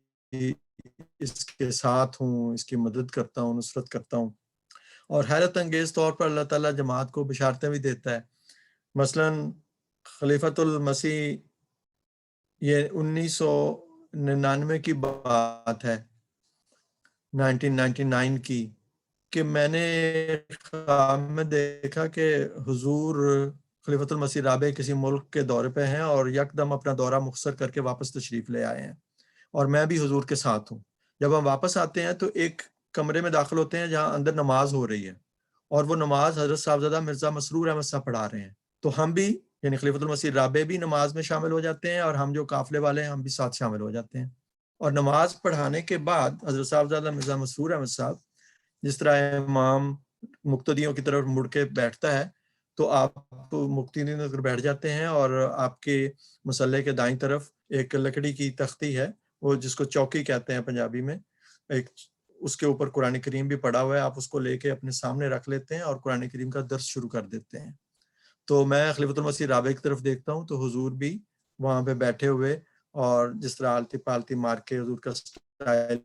साथ हूँ, इसकी मदद करता हूँ, नुसरत करता हूँ. और हैरत अंगेज़ तौर पर अल्लाह ताला जमात को बिशारतें भी देता है. मसलन खलीफातुल मसीह, ये 1999 की बात है, 1999 की, कि मैंने ख्वाब में देखा कि हुजूर खलीफातुल मसीह राबे किसी मुल्क के दौरे पे हैं और यकदम अपना दौरा मुख्तसर करके वापस तशरीफ़ ले आए हैं, और मैं भी हुजूर के साथ हूँ. जब हम वापस आते हैं तो एक कमरे में दाखिल होते हैं जहाँ अंदर नमाज हो रही है, और वो नमाज हज़रत साहबजादा मिर्ज़ा मसरूर अहमद साहब पढ़ा रहे हैं. तो हम भी, यानी खलीफातुल मसीह राबे भी नमाज में शामिल हो जाते हैं, और हम जो काफ़िले वाले हैं हम भी साथ शामिल हो जाते हैं. और नमाज पढ़ाने के बाद हज़रत साहबजादा मिर्ज़ा मसरूर अहमद साहब, जिस तरह इमाम मुक्तदियों की तरफ मुड़ के बैठता है, तो आप मुक्तदीन अगर बैठ जाते हैं, और आपके मसल्ले के दाईं तरफ एक लकड़ी की तख्ती है, वो जिसको चौकी कहते हैं पंजाबी में, एक उसके ऊपर कुरान करीम भी पड़ा हुआ है. आप उसको लेके अपने सामने रख लेते हैं और कुरान करीम का दर्स शुरू कर देते हैं. तो मैं खलीफातुल मसीह राबे की तरफ देखता हूँ तो हुजूर भी वहाँ पे बैठे हुए, और जिस तरह आलती पालती मार के हुजूर का स्टाइल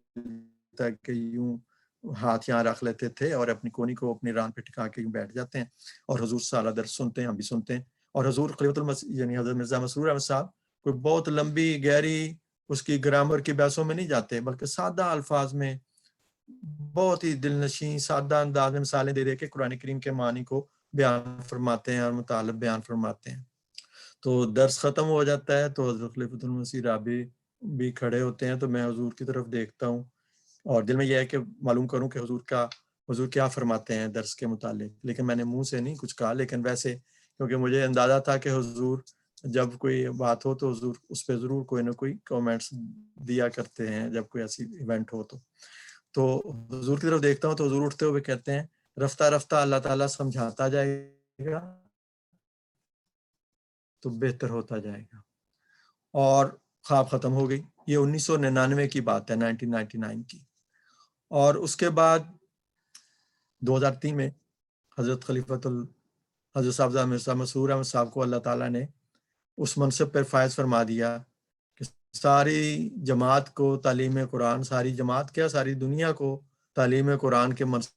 था कि यूं हाथ यहाँ रख लेते थे और अपनी कोनी को अपनी रान पे टिका के यूं बैठ जाते हैं, और हुजूर सारा दर्स सुनते हैं, हम भी सुनते हैं. और हुजूर खलीफातुल मसीह यानी हज़रत मिर्ज़ा मसरूर अहमद साहब कोई बहुत लंबी गहरी उसकी ग्रामर की बहसों में नहीं जाते, बल्कि सादा अल्फाज में बहुत ही दिलनशीं सादा अंदाज में मिसालें दे के कुरान करीम के मानी को बयान फरमाते हैं और मुतालिब बयान फरमाते हैं. तो दर्स ख़त्म हो जाता है तो हज़रत खलीफातुल मसीह राबी بھی کھڑے ہوتے ہیں تو میں حضور کی طرف دیکھتا ہوں اور دل میں یہ ہے کہ معلوم کروں کہ حضور کیا فرماتے ہیں درس کے متعلق. لیکن میں نے منہ سے نہیں کچھ کہا, لیکن ویسے کیونکہ مجھے اندازہ تھا کہ حضور جب کوئی بات ہو تو حضور اس پہ ضرور کوئی نہ کوئی کامنٹس دیا کرتے ہیں جب کوئی ایسی ایونٹ ہو. تو حضور کی طرف دیکھتا ہوں تو حضور اٹھتے ہوئے کہتے ہیں رفتہ رفتہ اللہ تعالیٰ سمجھاتا جائے گا تو بہتر ہوتا جائے گا. اور خواب ختم ہو گئی. یہ 1999 کی بات ہے, 1999 کی. اور اس کے بعد 2003 میں حضرت خلیفتل حضرت صاحبزادہ مرزا مسرور احمد صاحب کو اللہ تعالیٰ نے اس منصب پر فائز فرما دیا کہ ساری جماعت کو تعلیم قرآن, ساری جماعت کیا ساری دنیا کو تعلیم قرآن کے منصب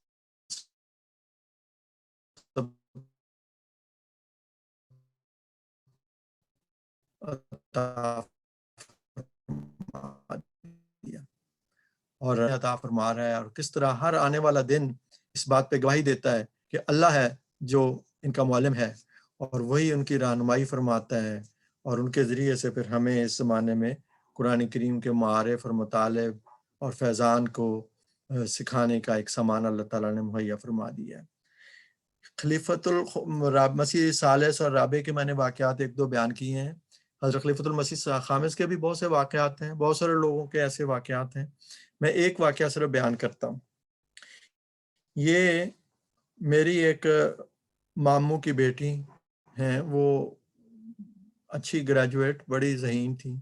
اور عطا فرما رہا ہے. اور کس طرح ہر آنے والا دن اس بات پہ گواہی دیتا ہے کہ اللہ ہے جو ان کا معلم ہے اور وہی ان کی رہنمائی فرماتا ہے, اور ان کے ذریعے سے پھر ہمیں اس زمانے میں قرآن کریم کے معارف اور مطالب اور فیضان کو سکھانے کا ایک سامان اللہ تعالیٰ نے مہیا فرما دیا ہے. خلیفت المسیح ثالث اور رابع کے میں نے واقعات ایک دو بیان کیے ہیں. حضرت خلیفۃ المسیح خامس کے بھی بہت سے واقعات ہیں, بہت سارے لوگوں کے ایسے واقعات ہیں. میں ایک واقعہ صرف بیان کرتا ہوں. یہ میری ایک ماموں کی بیٹی ہیں, وہ اچھی گریجویٹ بڑی ذہین تھی,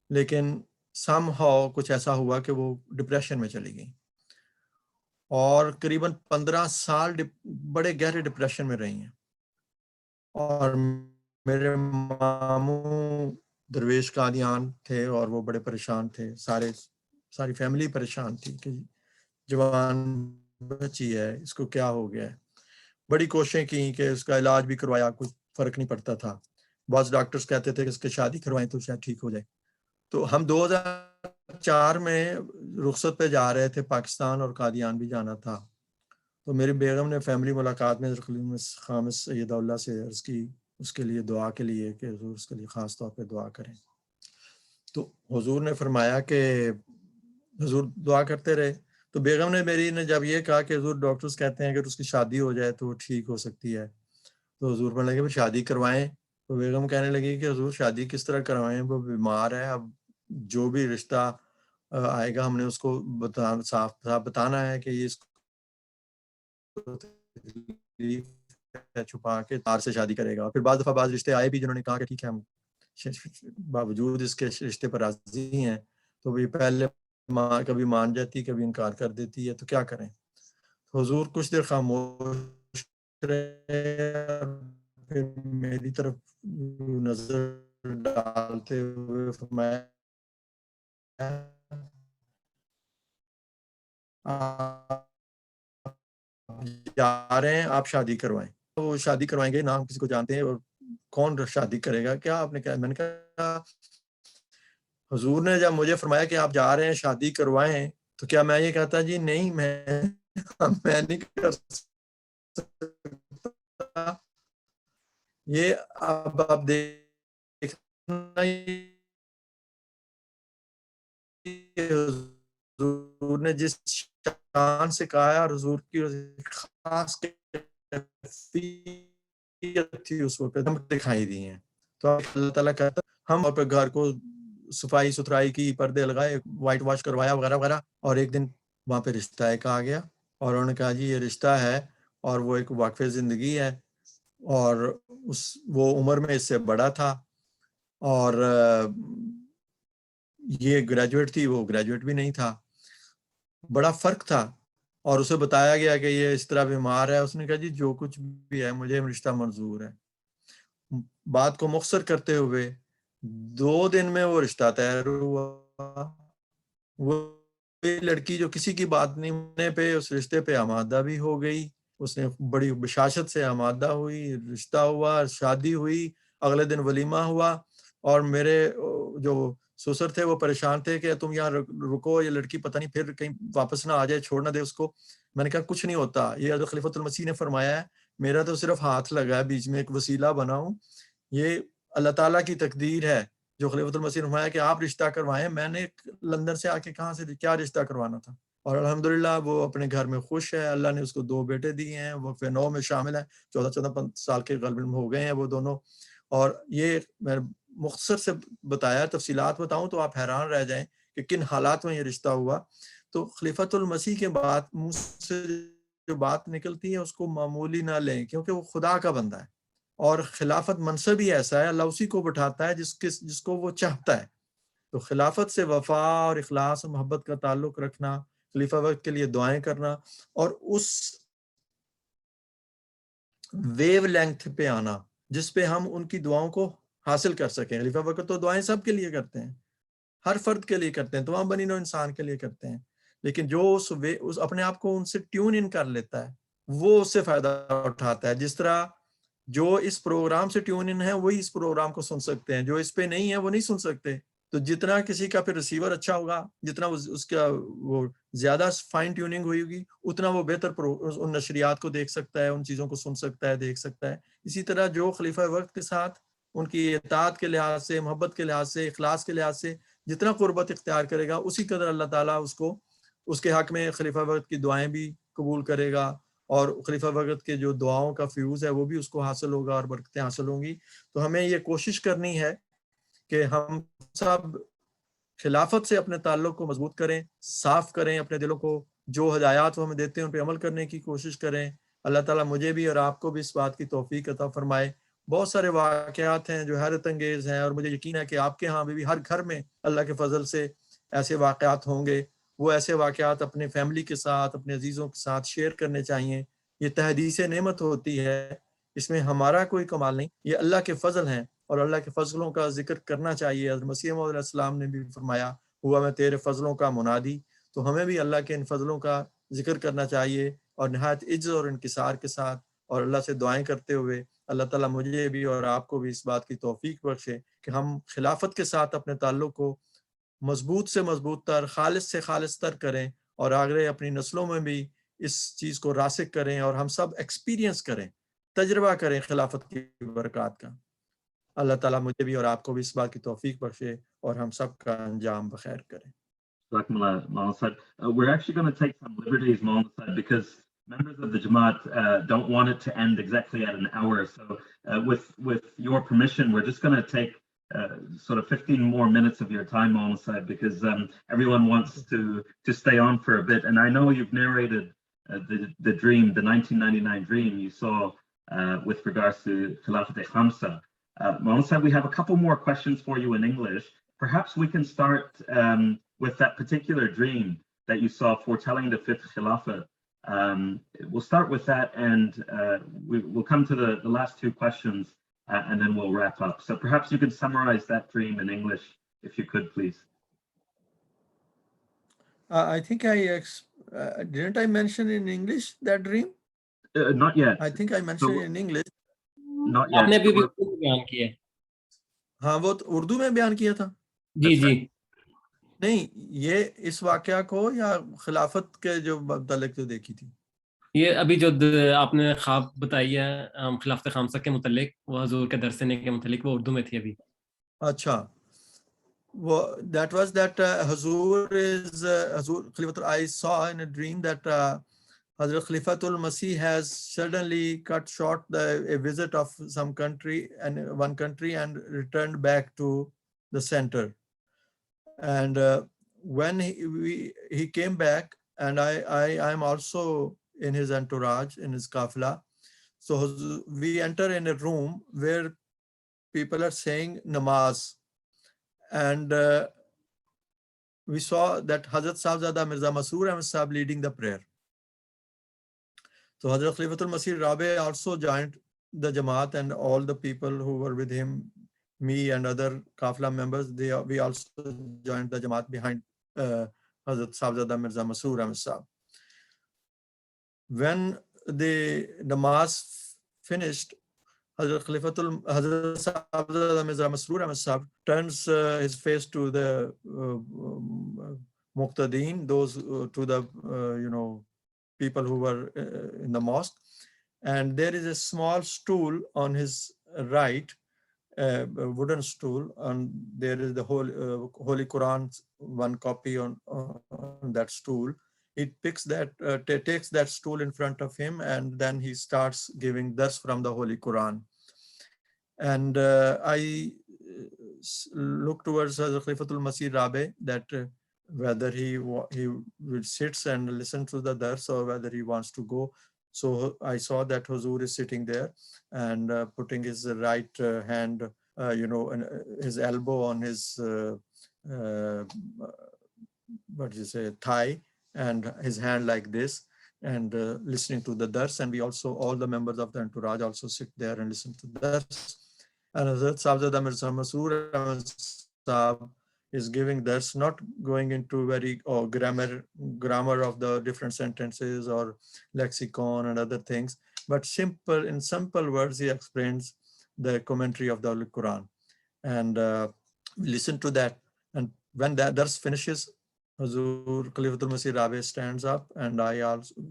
لیکن سم ہاؤ کچھ ایسا ہوا کہ وہ ڈپریشن میں چلی گئی اور قریباً 15 سال بڑے گہرے ڈپریشن میں رہی ہیں. اور میرے ماموں درویش قادیان تھے اور وہ بڑے پریشان تھے, ساری فیملی پریشان تھی کہ جوان بچی ہے, اس کو کیا ہو گیا ہے. بڑی کوششیں کی کہ اس کا علاج بھی کروایا, کچھ فرق نہیں پڑتا تھا. بعض ڈاکٹرز کہتے تھے کہ اس کی شادی کروائیں تو شاید ٹھیک ہو جائے. تو ہم 2004 میں رخصت پہ جا رہے تھے پاکستان, اور قادیان بھی جانا تھا. تو میری بیگم نے فیملی ملاقات میں خامس سید اللہ سے عرض کی اس کے لیے دعا کے لیے کہ حضور اس کے لیے خاص طور پہ دعا کریں. تو حضور نے فرمایا کہ حضور دعا کرتے رہے. تو بیگم نے میری نے جب یہ کہا کہ حضور ڈاکٹرز کہتے ہیں کہ اگر اس کی شادی ہو جائے تو وہ ٹھیک ہو سکتی ہے, تو حضور بولنے لگے پھر شادی کروائیں. تو بیگم کہنے لگی کہ حضور شادی کس طرح کروائیں, وہ بیمار ہے, اب جو بھی رشتہ آئے گا ہم نے اس کو صاف بتانا ہے کہ یہ اس کو چھپا کے تار سے شادی کرے گا. پھر بعض دفعہ بعض رشتے آئے بھی جنہوں نے کہا کہ ٹھیک ہے ہم باوجود اس کے رشتے پر راضی ہیں, تو بھی پہلے کبھی مان جاتی کبھی انکار کر دیتی ہے, تو کیا کریں. حضور کچھ دیر خاموش رہے, پھر میری طرف نظر ڈالتے ہوئے فرمایا جا رہے ہیں آپ شادی کروائیں. وہ شادی کروائیں گے, نام کسی کو جانتے ہیں اور کون شادی کرے گا, کیا آپ نے کہا. میں نے کہا حضور نے جب مجھے فرمایا کہ آپ جا رہے ہیں شادی کروائیں, تو کیا میں یہ کہتا جی نہیں میں نہیں کر سکتا. یہ اب آپ دیکھنا حضور نے جس شان سے کہا ہے, اور حضور کی خاص تھی اس وقت دکھائی دی ہیں. تو اللہ تعالیٰ کہتا ہم اور گھر کو صفائی ستھرائی کی, پردے لگائے, وائٹ واش کروایا وغیرہ وغیرہ. اور ایک دن وہاں پہ رشتہ ایک آ گیا اور انہوں نے کہا جی یہ رشتہ ہے اور وہ ایک واقف زندگی ہے, اور وہ عمر میں اس سے بڑا تھا, اور یہ گریجویٹ تھی وہ گریجویٹ بھی نہیں تھا, بڑا فرق تھا. اور اسے بتایا گیا کہ یہ اس طرح بیمار ہے. اس نے کہا جی جو کچھ بھی ہے مجھے رشتہ منظور ہے. بات کو مختصر کرتے ہوئے 2 دن میں وہ رشتہ طے ہوا. وہ لڑکی جو کسی کی بات نہیں ماننے پہ اس رشتے پہ آمادہ بھی ہو گئی, اس نے بڑی بشاشت سے آمادہ ہوئی, رشتہ ہوا, شادی ہوئی, اگلے دن ولیمہ ہوا. اور میرے جو سسر تھے وہ پریشان تھے کہ تم یہاں رکو, یہ لڑکی پتہ نہیں پھر کہیں واپس نہ آ جائے, چھوڑ نہ دے اس کو. میں نے کہا کچھ نہیں ہوتا, یہ حضرت خلیفۃ المسیح نے فرمایا ہے, میرا تو صرف ہاتھ لگا ہے, بیچ میں ایک وسیلہ بنا ہوں, یہ اللہ تعالیٰ کی تقدیر ہے جو خلیفۃ المسیح نے فرمایا کہ آپ رشتہ کروائیں, میں نے لندن سے آ کے کہاں سے کیا رشتہ کروانا تھا. اور الحمدللہ وہ اپنے گھر میں خوش ہے, اللہ نے اس کو 2 بیٹے دیے ہیں, وہ وقف 9 میں شامل ہیں, 14 سال کے غالباً ہو گئے ہیں وہ دونوں. اور یہ میں مختصر سے بتایا, تفصیلات بتاؤں تو آپ حیران رہ جائیں کہ کن حالات میں یہ رشتہ ہوا. تو خلیفۃ المسیح کے بعد منہ سے جو بات نکلتی ہے اس کو معمولی نہ لیں, کیونکہ وہ خدا کا بندہ ہے, اور خلافت منصب ہی ایسا ہے, اللہ اسی کو بٹھاتا ہے جس کو وہ چاہتا ہے. تو خلافت سے وفا اور اخلاص اور محبت کا تعلق رکھنا, خلیفہ وقت کے لیے دعائیں کرنا, اور اس ویو لینتھ پہ آنا جس پہ ہم ان کی دعاؤں کو حاصل کر سکیں. خلیفہ وقت تو دعائیں سب کے لیے کرتے ہیں, ہر فرد کے لیے کرتے ہیں, تمام بنی نوع انسان کے لیے کرتے ہیں, لیکن جو اس اپنے آپ کو ان سے ٹیون ان کر لیتا ہے وہ اس سے فائدہ اٹھاتا ہے. جس طرح جو اس پروگرام سے ٹیون ان ہے وہی اس پروگرام کو سن سکتے ہیں, جو اس پہ نہیں ہے وہ نہیں سن سکتے. تو جتنا کسی کا پھر ریسیور اچھا ہوگا, جتنا اس کا وہ زیادہ فائن ٹیوننگ ہوئی ہوگی, اتنا وہ بہتر ان نشریات کو دیکھ سکتا ہے, ان چیزوں کو سن سکتا ہے, دیکھ سکتا ہے. اسی طرح جو خلیفہ وقت کے ساتھ ان کی اطاعت کے لحاظ سے, محبت کے لحاظ سے, اخلاص کے لحاظ سے جتنا قربت اختیار کرے گا, اسی قدر اللہ تعالیٰ اس کو اس کے حق میں خلیفہ وقت کی دعائیں بھی قبول کرے گا, اور خلیفہ وقت کے جو دعاؤں کا فیوز ہے وہ بھی اس کو حاصل ہوگا اور برکتیں حاصل ہوں گی. تو ہمیں یہ کوشش کرنی ہے کہ ہم سب خلافت سے اپنے تعلق کو مضبوط کریں, صاف کریں اپنے دلوں کو, جو ہدایات وہ ہمیں دیتے ہیں ان پہ عمل کرنے کی کوشش کریں. اللہ تعالیٰ مجھے بھی اور آپ کو بھی اس بات کی توفیق عطا فرمائے. بہت سارے واقعات ہیں جو حیرت انگیز ہیں, اور مجھے یقین ہے کہ آپ کے ہاں بھی ہر گھر میں اللہ کے فضل سے ایسے واقعات ہوں گے. وہ ایسے واقعات اپنے فیملی کے ساتھ, اپنے عزیزوں کے ساتھ شیئر کرنے چاہیے. یہ تحدیث نعمت ہوتی ہے, اس میں ہمارا کوئی کمال نہیں, یہ اللہ کے فضل ہیں, اور اللہ کے فضلوں کا ذکر کرنا چاہیے. حضرت مسیح موعود علیہ السلام نے بھی فرمایا, ہوا میں تیرے فضلوں کا منادی. تو ہمیں بھی اللہ کے ان فضلوں کا ذکر کرنا چاہیے, اور نہایت عجز اور انکسار کے ساتھ, اور اللہ سے دعائیں کرتے ہوئے. اللہ تعالیٰ مجھے بھی اور آپ کو بھی اس بات کی توفیق بخشے کہ ہم خلافت کے ساتھ اپنے تعلق کو مضبوط سے مضبوط تر, خالص سے خالص تر کریں, اور آگے اپنی نسلوں میں بھی اس چیز کو راسخ کریں, اور ہم سب ایکسپیرینس کریں, تجربہ کریں خلافت کی برکات کا. اللہ تعالیٰ مجھے بھی اور آپ کو بھی اس بات کی توفیق بخشے, اور ہم سب کا انجام بخیر کریں. We're actually going to take some liberties, Maulana, because members of the Jama'at don't want it to end exactly at an hour. So with your permission, we're just going to take sort of 15 more minutes of your time, Maulana, because everyone wants to stay on for a bit. And I know you've narrated the dream, the 1999 dream you saw with regards to Khilafat-e-Khamisa. Maulana, we have a couple more questions for you in English. Perhaps we can start with that particular dream that you saw foretelling the fifth Khilafah. We'll start with that, and we'll come to the last two questions, and then we'll wrap up. So perhaps you could summarize that dream in English, if you could, please. I think didn't I mention in English that dream? Not yet. I think I mentioned in English. Not yet. آپ نے بھی بیان کیا. ہاں, وہ اردو میں بیان کیا تھا. جی جی نہیں, یہ اس واقعہ کو یا خلافت کے جو متعلق جو دیکھی تھی, یہ ابھی جو آپ نے خواب بتائی ہے خلافت خامسہ کے متعلق, وہ حضور کے درس کے متعلق, وہ اردو میں تھی ابھی. اچھا, وہ that was that Huzoor Khalifatul, I saw in a dream that Hazrat Khalifatul Masih has suddenly cut short a visit of some country and one country and returned back to the center. And when he came back, and I am also in his entourage, in his kafla. So we enter in a room where people are saying namaz, and we saw that Hazrat Sahib Mirza Masroor Ahmad Sahib leading the prayer. So Hazrat Khalifatul Masih Rabe also joined the Jama'at, and all the people who were with him, me and other Kafla members, we also joined the Jama'at behind Hazrat Sahib Mirza Masroor Ahmad Sahib. When the namaz finished, Hazrat Sahib Mirza Masroor Ahmad Sahib turns his face to the Muqtadeen, those to the people who were in the mosque, and there is a small stool on his right, a wooden stool, and there is the whole Holy Quran, one copy on that stool. He picks that, takes that stool in front of him, and then he starts giving dars from the Holy Quran. And I look towards Khalifatul Masih Rabe, that whether he will sits and listen to the dars or whether he wants to go. So I saw that Huzoor is sitting there and putting his right hand, his elbow on his what do you say, thigh, and his hand like this, and listening to the dars. And we also, all the members of the entourage also sit there and listen to dars. And Hazrat Sahibzada Mirza Masroor Ahmad Sahib is giving dars, not going into very grammar of the different sentences or lexicon and other things, but in simple words he explains the commentary of the Holy Quran. And we listen to that. And when that dars finishes, Huzoor Khalifatul Masih Rabe stands up, and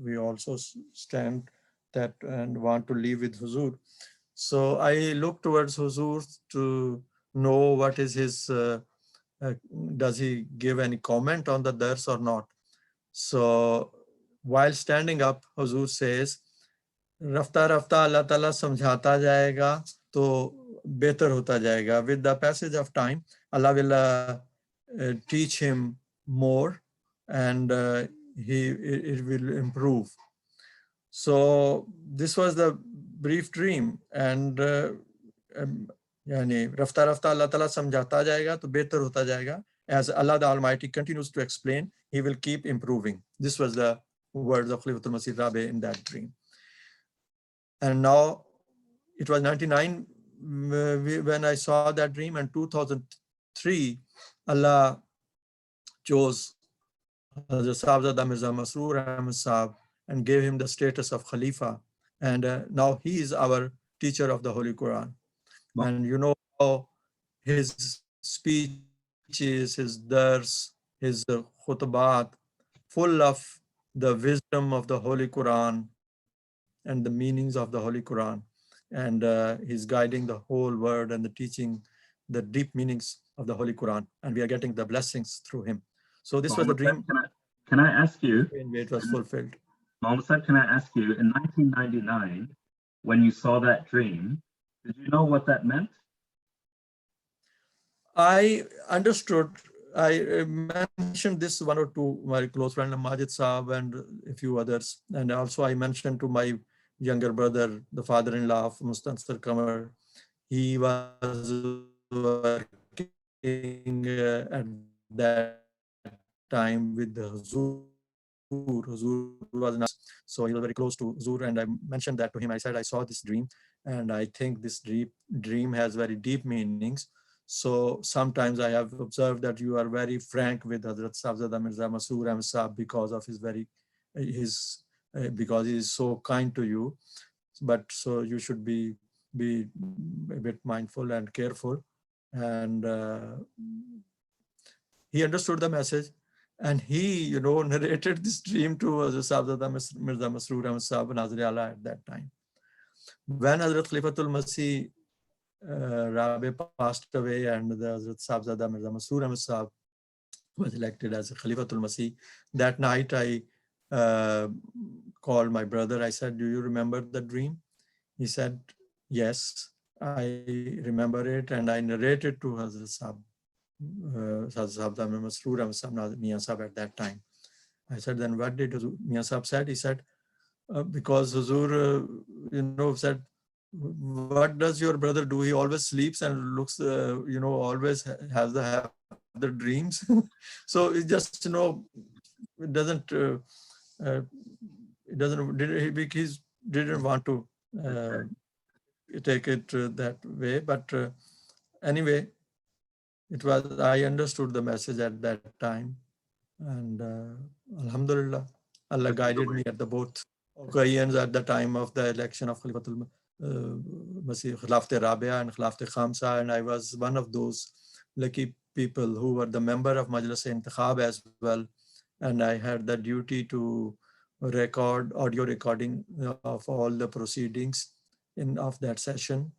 we also stand that and want to leave with Huzoor. So I look towards Huzoor to know what is his, does he give any comment on the dars or not. So while standing up, Huzoor says, Rafta Rafta Allah Ta'ala samjhata jayega, to better hota jayega. With the passage of time, Allah will teach him more, and it will improve. So this was the brief dream. And rafta rafta Allah Ta'ala samjhata jayega, to better hota jayega. As Allah the Almighty continues to explain, he will keep improving. This was the words of Khalifatul Masih Rabe in that dream. And now it was 99 when I saw that dream, and 2003 Allah chose Hazrat Sahibzada Mirza Masroor Ahmad Sahib and gave him the status of Khalifa. And now he is our teacher of the Holy Quran. Wow. And you know how his speeches, his dars, his khutbat, full of the wisdom of the Holy Quran and the meanings of the Holy Quran. And he's guiding the whole world and the teaching the deep meanings of the Holy Quran. And we are getting the blessings through him. So this was the dream. Can I ask you? It was fulfilled. Maulana, can I ask you, in 1999, when you saw that dream, did you know what that meant? I understood. I mentioned this one or two, my close friend Majid Sahib and a few others. And also I mentioned to my younger brother, the father-in-law of Naseer Qamar. He was working at that time with the Huzoor. Huzoor was not, so he was very close to Huzoor, and I mentioned that to him. I said, I saw this dream, and I think this dream has very deep meanings. So sometimes I have observed that you are very frank with Hazrat Sahibzada Mirza Masroor Ahmad Sahib because of because he is so kind to you. But so you should be a bit mindful and careful. And he understood the message, and he, narrated this dream to Hazrat Sahibzada Mirza Masroor Ahmad Sahib Nazir Allah at that time. When Hazrat Khalifatul Masih Rabe passed away, and the Hazrat Sahibzada Mirza Masroor Ahmad Sahib was elected as a Khalifatul Masih, that night I called my brother. I said, do you remember the dream? He said, yes, I remember it, and I narrated to Hazrat Sahib. Sahibzada Masroor Ahmad Sahib Mian Sahib at that time. I said, then what did Mian Sahib said? He said, because Huzoor, said, what does your brother do? He always sleeps and looks, always has the dreams. So it just, it doesn't, he didn't want to take it that way. But anyway, I understood the message at that time, and Alhamdulillah, Allah guided me at the both occasions at the time of the election of Khalifatul Masih, Khilafat-e-Rabia and Khilafat-e-Khamisa, and I was one of those lucky people who were the member of Majlis Intikhab as well, and I had the duty to record audio recording of all the proceedings of that session.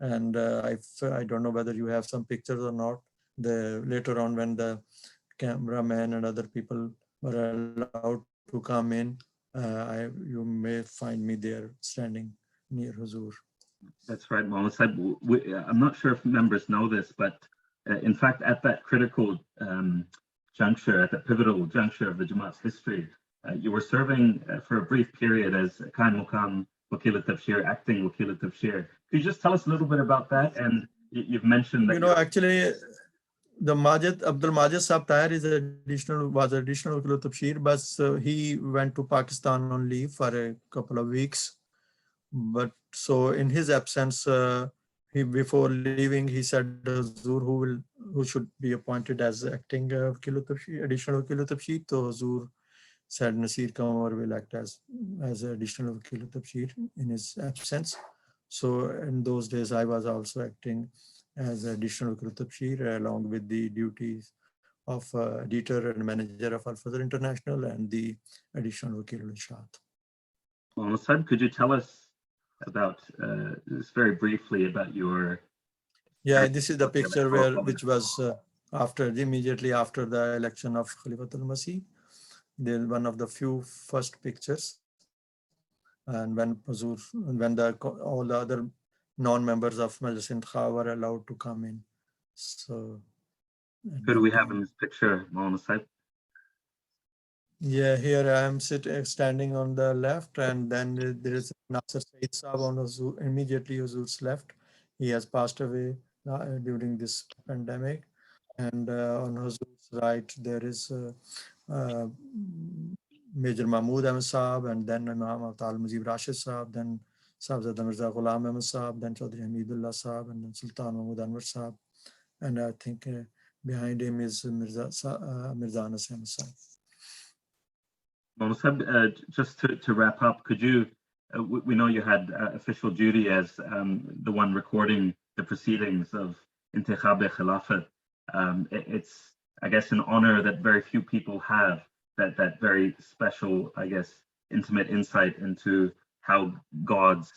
And I don't know whether you have some pictures or not. Later on, when the cameraman and other people were allowed to come in, you may find me there standing near Huzoor. That's right, Maulana Sahib. I'm not sure if members know this, but in fact, at that critical juncture, at that pivotal juncture of the Jama'at's history, you were serving for a brief period as Khan Mukam Wakil Tafsir, acting Wakil Tafsir. Could you just tell us a little bit about that? And you've mentioned that. Actually, the Abdul Majid Sahib Tahir was additional Wakil Tafsir, but he went to Pakistan on leave for a couple of weeks. But so in his absence, before leaving, he said Huzoor who should be appointed as acting additional Wakil Tafsir. So Huzoor said Naseer Qamar will act as additional Wakil Tafsir in his absence. So in those days, I was also acting as additional Wakil Tafsir along with the duties of editor and manager of Al-Fazl International and the additional Wakil Isha'at. Well, Sahib, could you tell us about just very briefly about your? Yeah, this is the picture which was immediately after the election of Khalifatul Masih. They're one of the few first pictures. And when all the other non-members of Majlis were allowed to come in. So who do we have in this picture, Maulana Sahib? Yeah, here I am standing on the left, and then there is Nasir Said Sahib on Huzoor, immediately Huzoor's left. He has passed away during this pandemic. And on Huzoor's right, there is Major Mahmood Ahmed Sahib, and then Imam Al Mujib Rashid Sahib, then Sahibzada Mirza Ghulam Ahmed Sahib, then Chaudhry Hamidullah Sahib, and then Sultan Mahmood Anwar Sahib. And I think behind him is Mirza Naseer Ahmed Sahib. Well, Sahib, just to wrap up, could you, we know you had official duty as the one recording the proceedings of Intikhab-e-Khilafat. It's, I guess, an honor that very few people have, that very special, I guess, intimate insight into how God's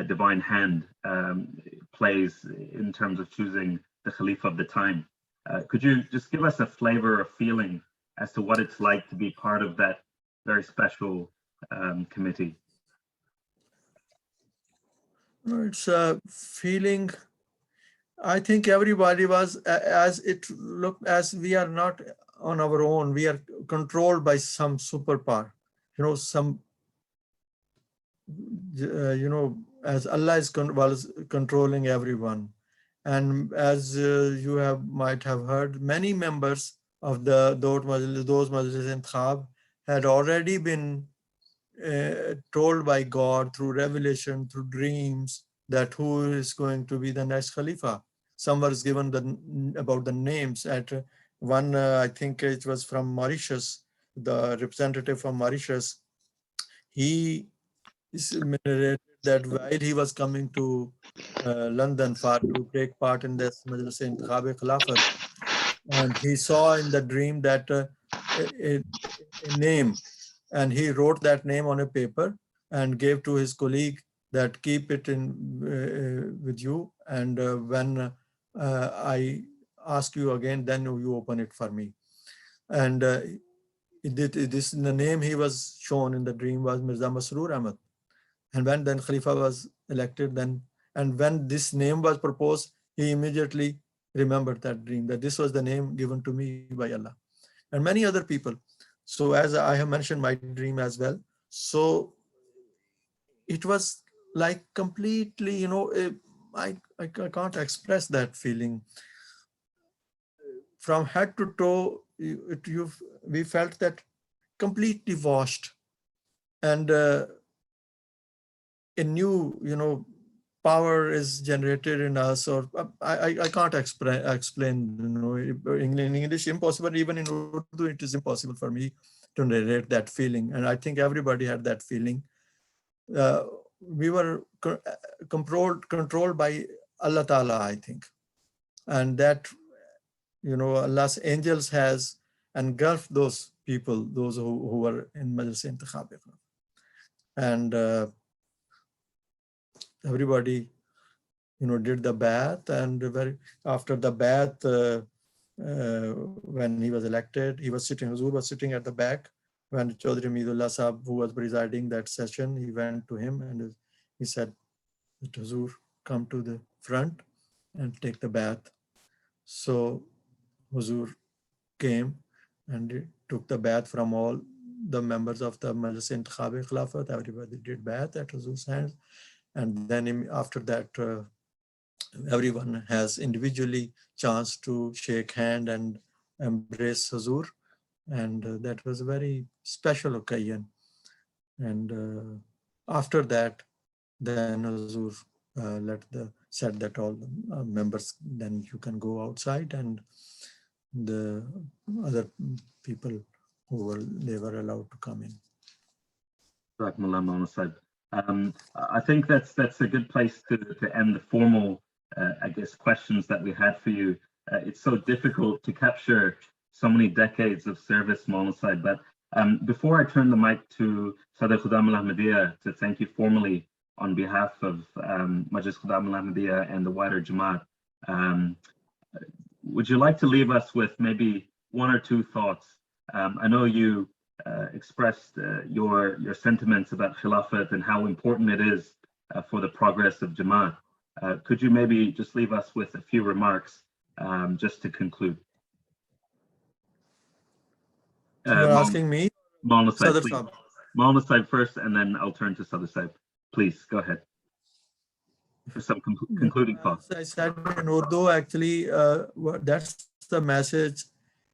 divine hand plays in terms of choosing the Khalifa of the time. Could you just give us a flavor or feeling as to what it's like to be part of that very special committee? It's a feeling. I think everybody was, as it looked, as we are not on our own, we are controlled by some superpower, as Allah was controlling everyone. And as you might have heard, many members of those Majlis Intikhab had already been told by God through revelation, through dreams, that who is going to be the next Khalifa. Some was given about the names. At one, I think it was from Mauritius, the representative from Mauritius, he narrated that while he was coming to London to take part in this Majlis Intikhab-e-Khilafat, and he saw in the dream that a name, and he wrote that name on a paper and gave to his colleague that keep it in with you, and when I ask you again, then you open it for me. And the name he was shown in the dream was Mirza Masroor Ahmad. And when then Khalifa was elected, and when this name was proposed, he immediately remembered that dream, that this was the name given to me by Allah, and many other people. So as I have mentioned my dream as well. So it was like completely, I can't express that feeling. From head to toe, we felt that completely washed, and a new, power is generated in us, or I can't explain, in English impossible, even in Urdu it is impossible for me to narrate that feeling. And I think everybody had that feeling. We were controlled by Allah Ta'ala, I think. And that, Allah's angels has engulfed those people, those who were in Majlis Intikhab. And everybody, did the bath, and after the bath, when he was elected, Huzoor was sitting at the back. When Chaudhry Hamidullah Sahib, who was presiding that session, he went to him and he said, Huzoor, come to the front and take the bath. So Huzoor came and he took the bath from all the members of the Majlis Intikhab Khilafat. Everybody did bath at Huzoor's hands. And then after that, everyone has individually chance to shake hand and embrace Huzoor. And that was a very special occasion. And after that, then Huzoor said that all the members, then you can go outside, and the other people they were allowed to come in. Right, Maulana Sahib. I think that's a good place to end the formal, I guess, questions that we had for you. It's so difficult to capture so many decades of service, Maulana Sahib. But before I turn the mic to Sadr Khuddam al-Ahmadiyya to thank you formally on behalf of Majlis Khuddam al-Ahmadiyya and the wider Jama'at, would you like to leave us with maybe one or two thoughts? I know you expressed your sentiments about Khilafat and how important it is for the progress of Jama'at. Could you maybe just leave us with a few remarks just to conclude? You're asking me? Maulana Sahib, Sadr please. Sahib. Maulana Sahib first, and then I'll turn to Sadr Sahib. Please, go ahead. For some concluding thoughts. I said in Urdu, actually, that's the message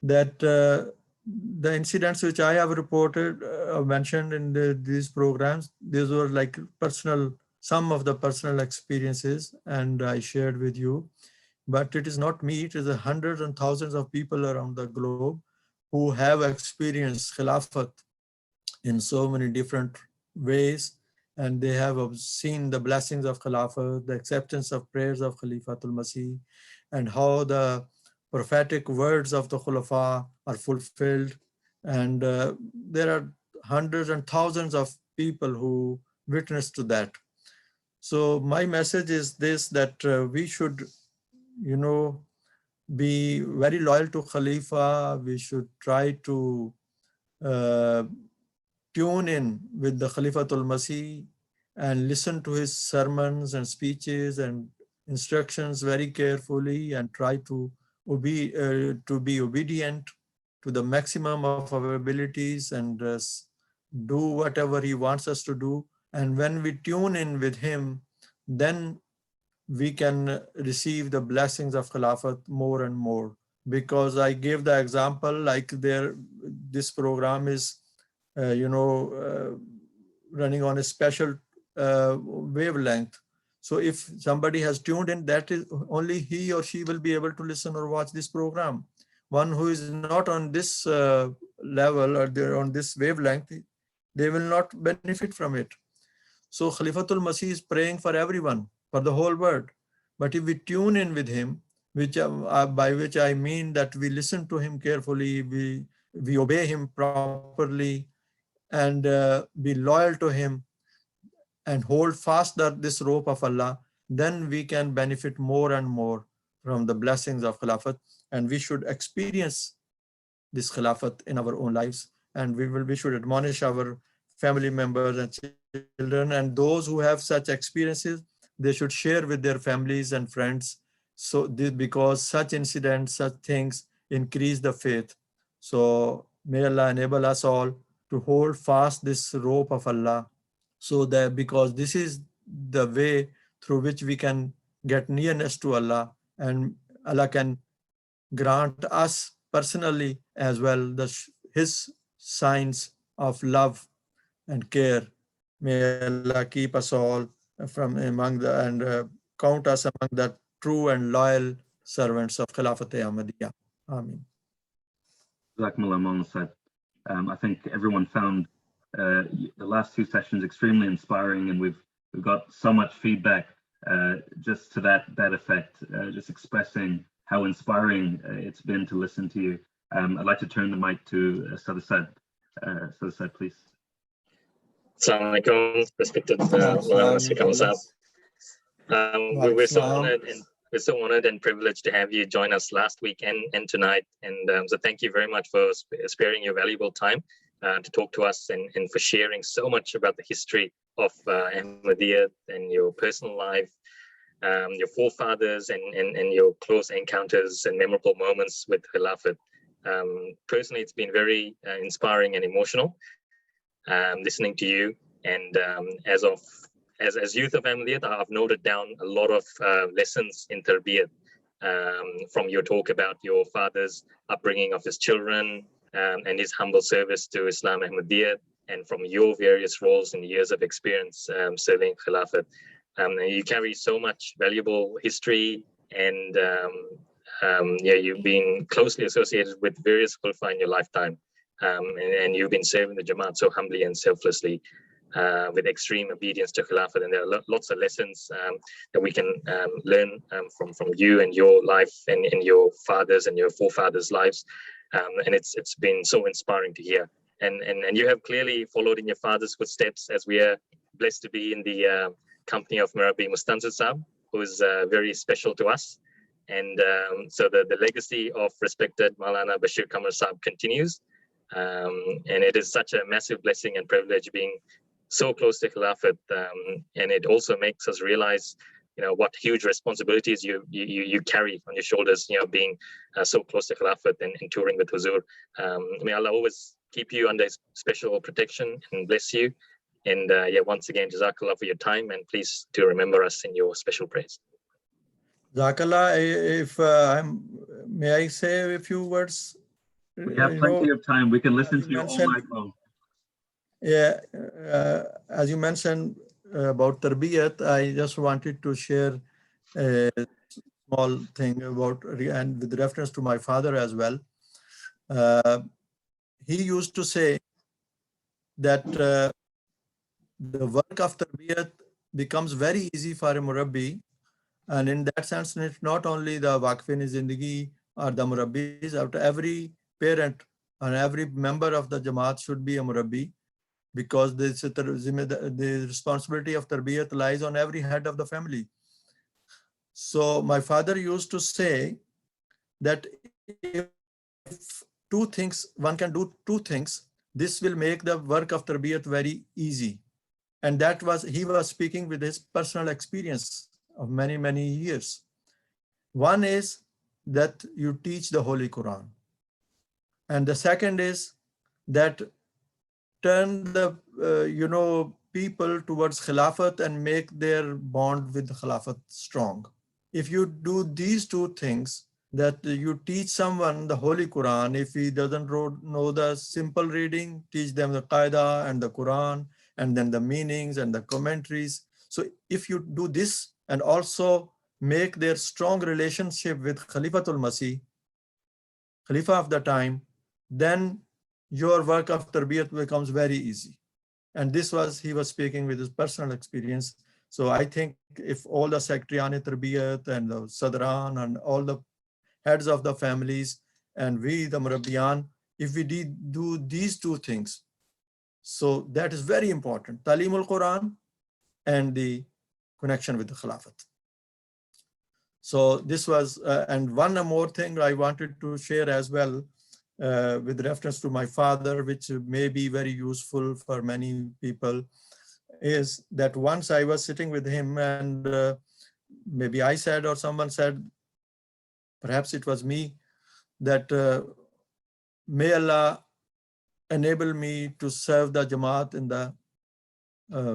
that the incidents which I have reported, mentioned in these programs, these were like some of the personal experiences, and I shared with you. But it is not me, it is hundreds and thousands of people around the globe who have experienced Khilafat in so many different ways, and they have seen the blessings of Khilafat, the acceptance of prayers of Khalifatul Masih, and how the prophetic words of the Khulafa are fulfilled. And there are hundreds and thousands of people who witness to that. So my message is this, that we should, be very loyal to Khalifa. We should try to tune in with the Khalifatul Masih and listen to his sermons and speeches and instructions very carefully, and try to be obedient to the maximum of our abilities, and do whatever he wants us to do. And when we tune in with him, then we can receive the blessings of Khilafat more and more. Because I gave the example, like this program is, running on a special wavelength. So if somebody has tuned in, that is only he or she will be able to listen or watch this program. One who is not on this level, or they're on this wavelength, they will not benefit from it. So Khalifatul Masih is praying for everyone, for the whole world. But if we tune in with him, by which I mean that we listen to him carefully, we obey him properly, and be loyal to him, and hold fast this rope of Allah, then we can benefit more and more from the blessings of Khilafat. And we should experience this Khilafat in our own lives. And we should admonish our family members and children, and those who have such experiences, they should share with their families and friends. So because such incidents, such things increase the faith. So may Allah enable us all to hold fast this rope of Allah, so that, because this is the way through which we can get nearness to Allah, and Allah can grant us personally as well his signs of love and care. May Allah keep us all from among and count us among the true and loyal servants of Khilafat-e Ahmadiyya. Ameen. I think everyone found the last two sessions extremely inspiring, and we've got so much feedback just to that effect, just expressing how inspiring it's been to listen to you. I'd like to turn the mic to Sadr Sahib. Sadr Sahib, please. Assalamu alaikum, respected Maulana Naseer Qamar Sahib. We're so Salam. honored and privileged to have you join us last week and tonight. And so thank you very much for sparing your valuable time to talk to us and for sharing so much about the history of Ahmadiyya and your personal life, your forefathers and your close encounters and memorable moments with Khilafat. Personally, it's been very inspiring and emotional listening to you. And as youth of Ahmadiyya, I've noted down a lot of lessons in Tarbiyyat from your talk about your father's upbringing of his children and his humble service to Islam Ahmadiyya, and from your various roles and years of experience serving Khilafat. You carry so much valuable history, and you've been closely associated with various Khalifa in your lifetime, and you've been serving the Jama'at so humbly and selflessly with extreme obedience to Khilafat. And there are lots of lessons that we can learn from you and your life and your fathers and your forefathers' lives, and it's been so inspiring to hear. And you have clearly followed in your father's footsteps, as we are blessed to be in the company of Murabi Mustanzir Sahib, who is very special to us. And so the legacy of respected Maulana Naseer Qamar Sahib continues. And it is such a massive blessing and privilege being so close to Khilafat. And it also makes us realize, what huge responsibilities you carry on your shoulders, being so close to Khilafat and touring with Huzoor. May Allah always keep you under special protection and bless you. And once again, Jazakallah for your time, and please do remember us in your special prayers. Jazakallah, if may I say a few words? We have plenty of time. We can listen to you all night long. Yeah, as you mentioned about Tarbiyyat, I just wanted to share a small thing about, and with reference to my father as well. He used to say that the work of Tarbiyyat becomes very easy for a Murabbi. And in that sense, it's not only the Wakil Zindagi or the Murabbis, after every parent and every member of the Jama'at should be a Murabbi, because the responsibility of Tarbiyyat lies on every head of the family. So my father used to say that if one can do two things, this will make the work of Tarbiyyat very easy. And he was speaking with his personal experience of many, many years. One is that you teach the Holy Quran. And the second is that turn the people towards Khilafat and make their bond with Khilafat strong. If you do these two things, that you teach someone the Holy Quran, if he doesn't know the simple reading, teach them the Qaida and the Quran, and then the meanings and the commentaries. So if you do this and also make their strong relationship with Khalifatul Masih, Khalifa of the time, then your work of Tarbiyyat becomes very easy. And he was speaking with his personal experience. So I think if all the Secretarian Tarbiyyat and the Sadran and all the heads of the families and we, the Murabbiyan, if we do these two things, so that is very important, Talimul Quran and the connection with the Khilafat. So this was, and one more thing I wanted to share as well, with reference to my father, which may be very useful for many people, is that once I was sitting with him and maybe I said or someone said, perhaps it was me, that may Allah enable me to serve the Jama'at in the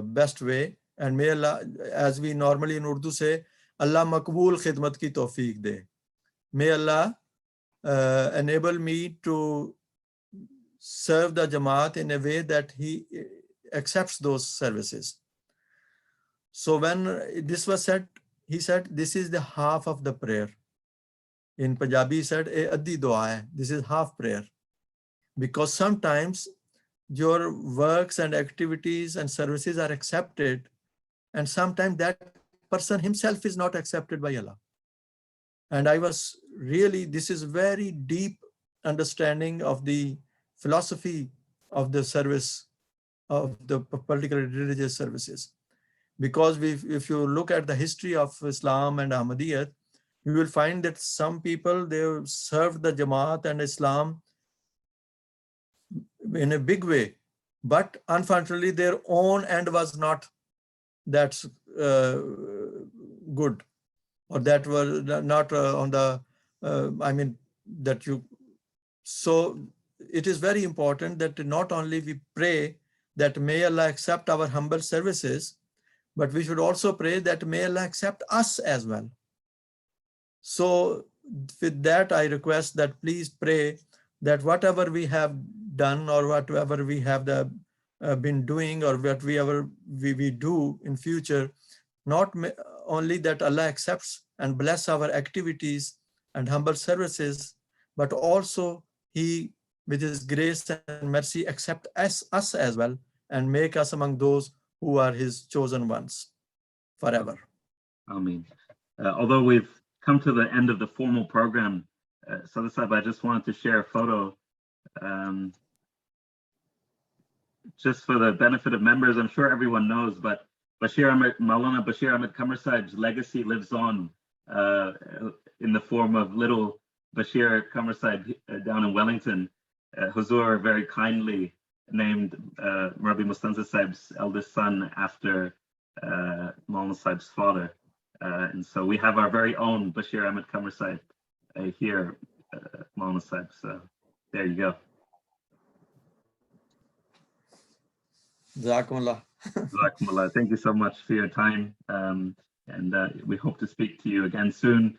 best way, and may Allah, as we normally in Urdu say, Allah makbul khidmat ki tawfiq de. May Allah enable me to serve the Jama'at in a way that he accepts those services. So when this was said, he said, this is the half of the prayer. In Punjabi, he said, addi dua hai. This is half prayer. Because sometimes your works and activities and services are accepted, and sometimes that person himself is not accepted by Allah. And I was really, this is very deep understanding of the philosophy of the service of the particular religious services. because if you look at the history of Islam and Ahmadiyya, you will find that some people, they served the Jama'at and Islam in a big way, but unfortunately their own end was not that good, or that were not on the, I mean, that you, so it is very important that not only we pray that may Allah accept our humble services, but we should also pray that may Allah accept us as well. So with that, I request that please pray that whatever we have done or whatever we have been doing or whatever we do in future, not only that Allah accepts and bless our activities and humble services, but also He, with His grace and mercy, accept us as well and make us among those who are His chosen ones forever. Ameen. Although we've come to the end of the formal program, Sadr Sahib, I just wanted to share a photo just for the benefit of members. I'm sure everyone knows, but Maulana Bashir Ahmad Qamar Sahib's legacy lives on in the form of little Bashir Qamar Sahib down in Wellington. Huzoor very kindly named Murabi Mustanza Sahib's eldest son after Maulana Sahib's father. And so we have our very own Bashir Ahmad Qamar Sahib here, Maulana Sahib. So there you go. Jazakumullah. Jazakumullah. Thank you so much for your time. And we hope to speak to you again soon.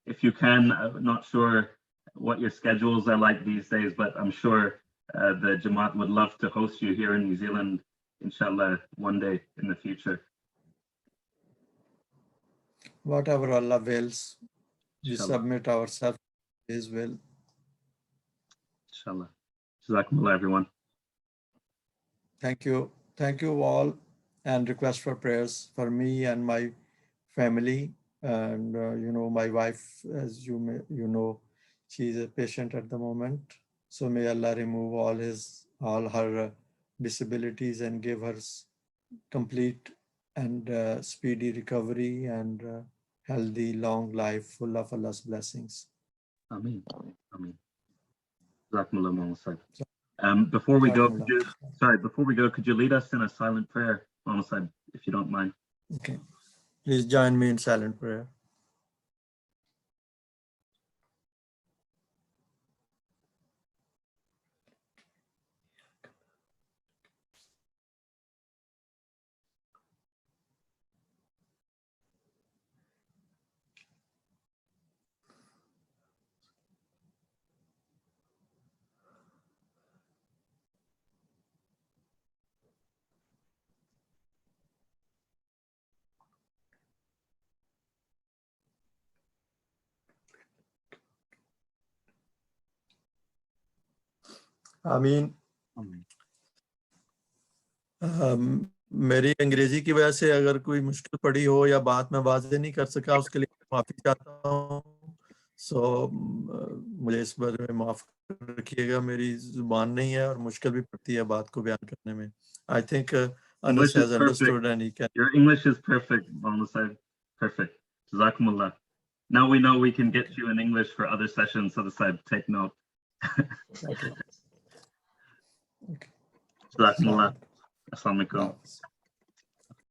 If you can, I'm not sure what your schedules are like these days, but I'm sure the Jama'at would love to host you here in New Zealand, inshallah, one day in the future. Whatever Allah wills, we Inshallah. submit ourselves to His will. Inshallah. Jazakumullah, everyone. Thank you. Thank you all, and request for prayers for me and my family. And my wife, as you know, she is a patient at the moment. So may Allah remove all her disabilities and give her complete and speedy recovery and healthy, long life, full of Allah's blessings. Ameen. Ameen. Jazakumullah, Maulana Sahib. Before we go, could you lead us in a silent prayer, Maulana Sahib, if you don't mind? Okay. Please join me in silent prayer. आमीन। मेरी अंग्रेजी की वजह से अगर कोई मुश्किल पड़ी हो या बात में वाज़ेह नहीं कर सका, उसके लिए माफ़ी चाहता हूँ। मुझे इस बारे में माफ़ रखिएगा, मेरी जुबान नहीं है और मुश्किल भी पड़ती है बात को बयान करने में। I think Anas has understood and he can. Your English is perfect, Maulana Sahib. Perfect. Jazakumullah. Now we know we can get you in English for other sessions, so the side take note. Okay. Jazakumullah. Assalamu alaikum.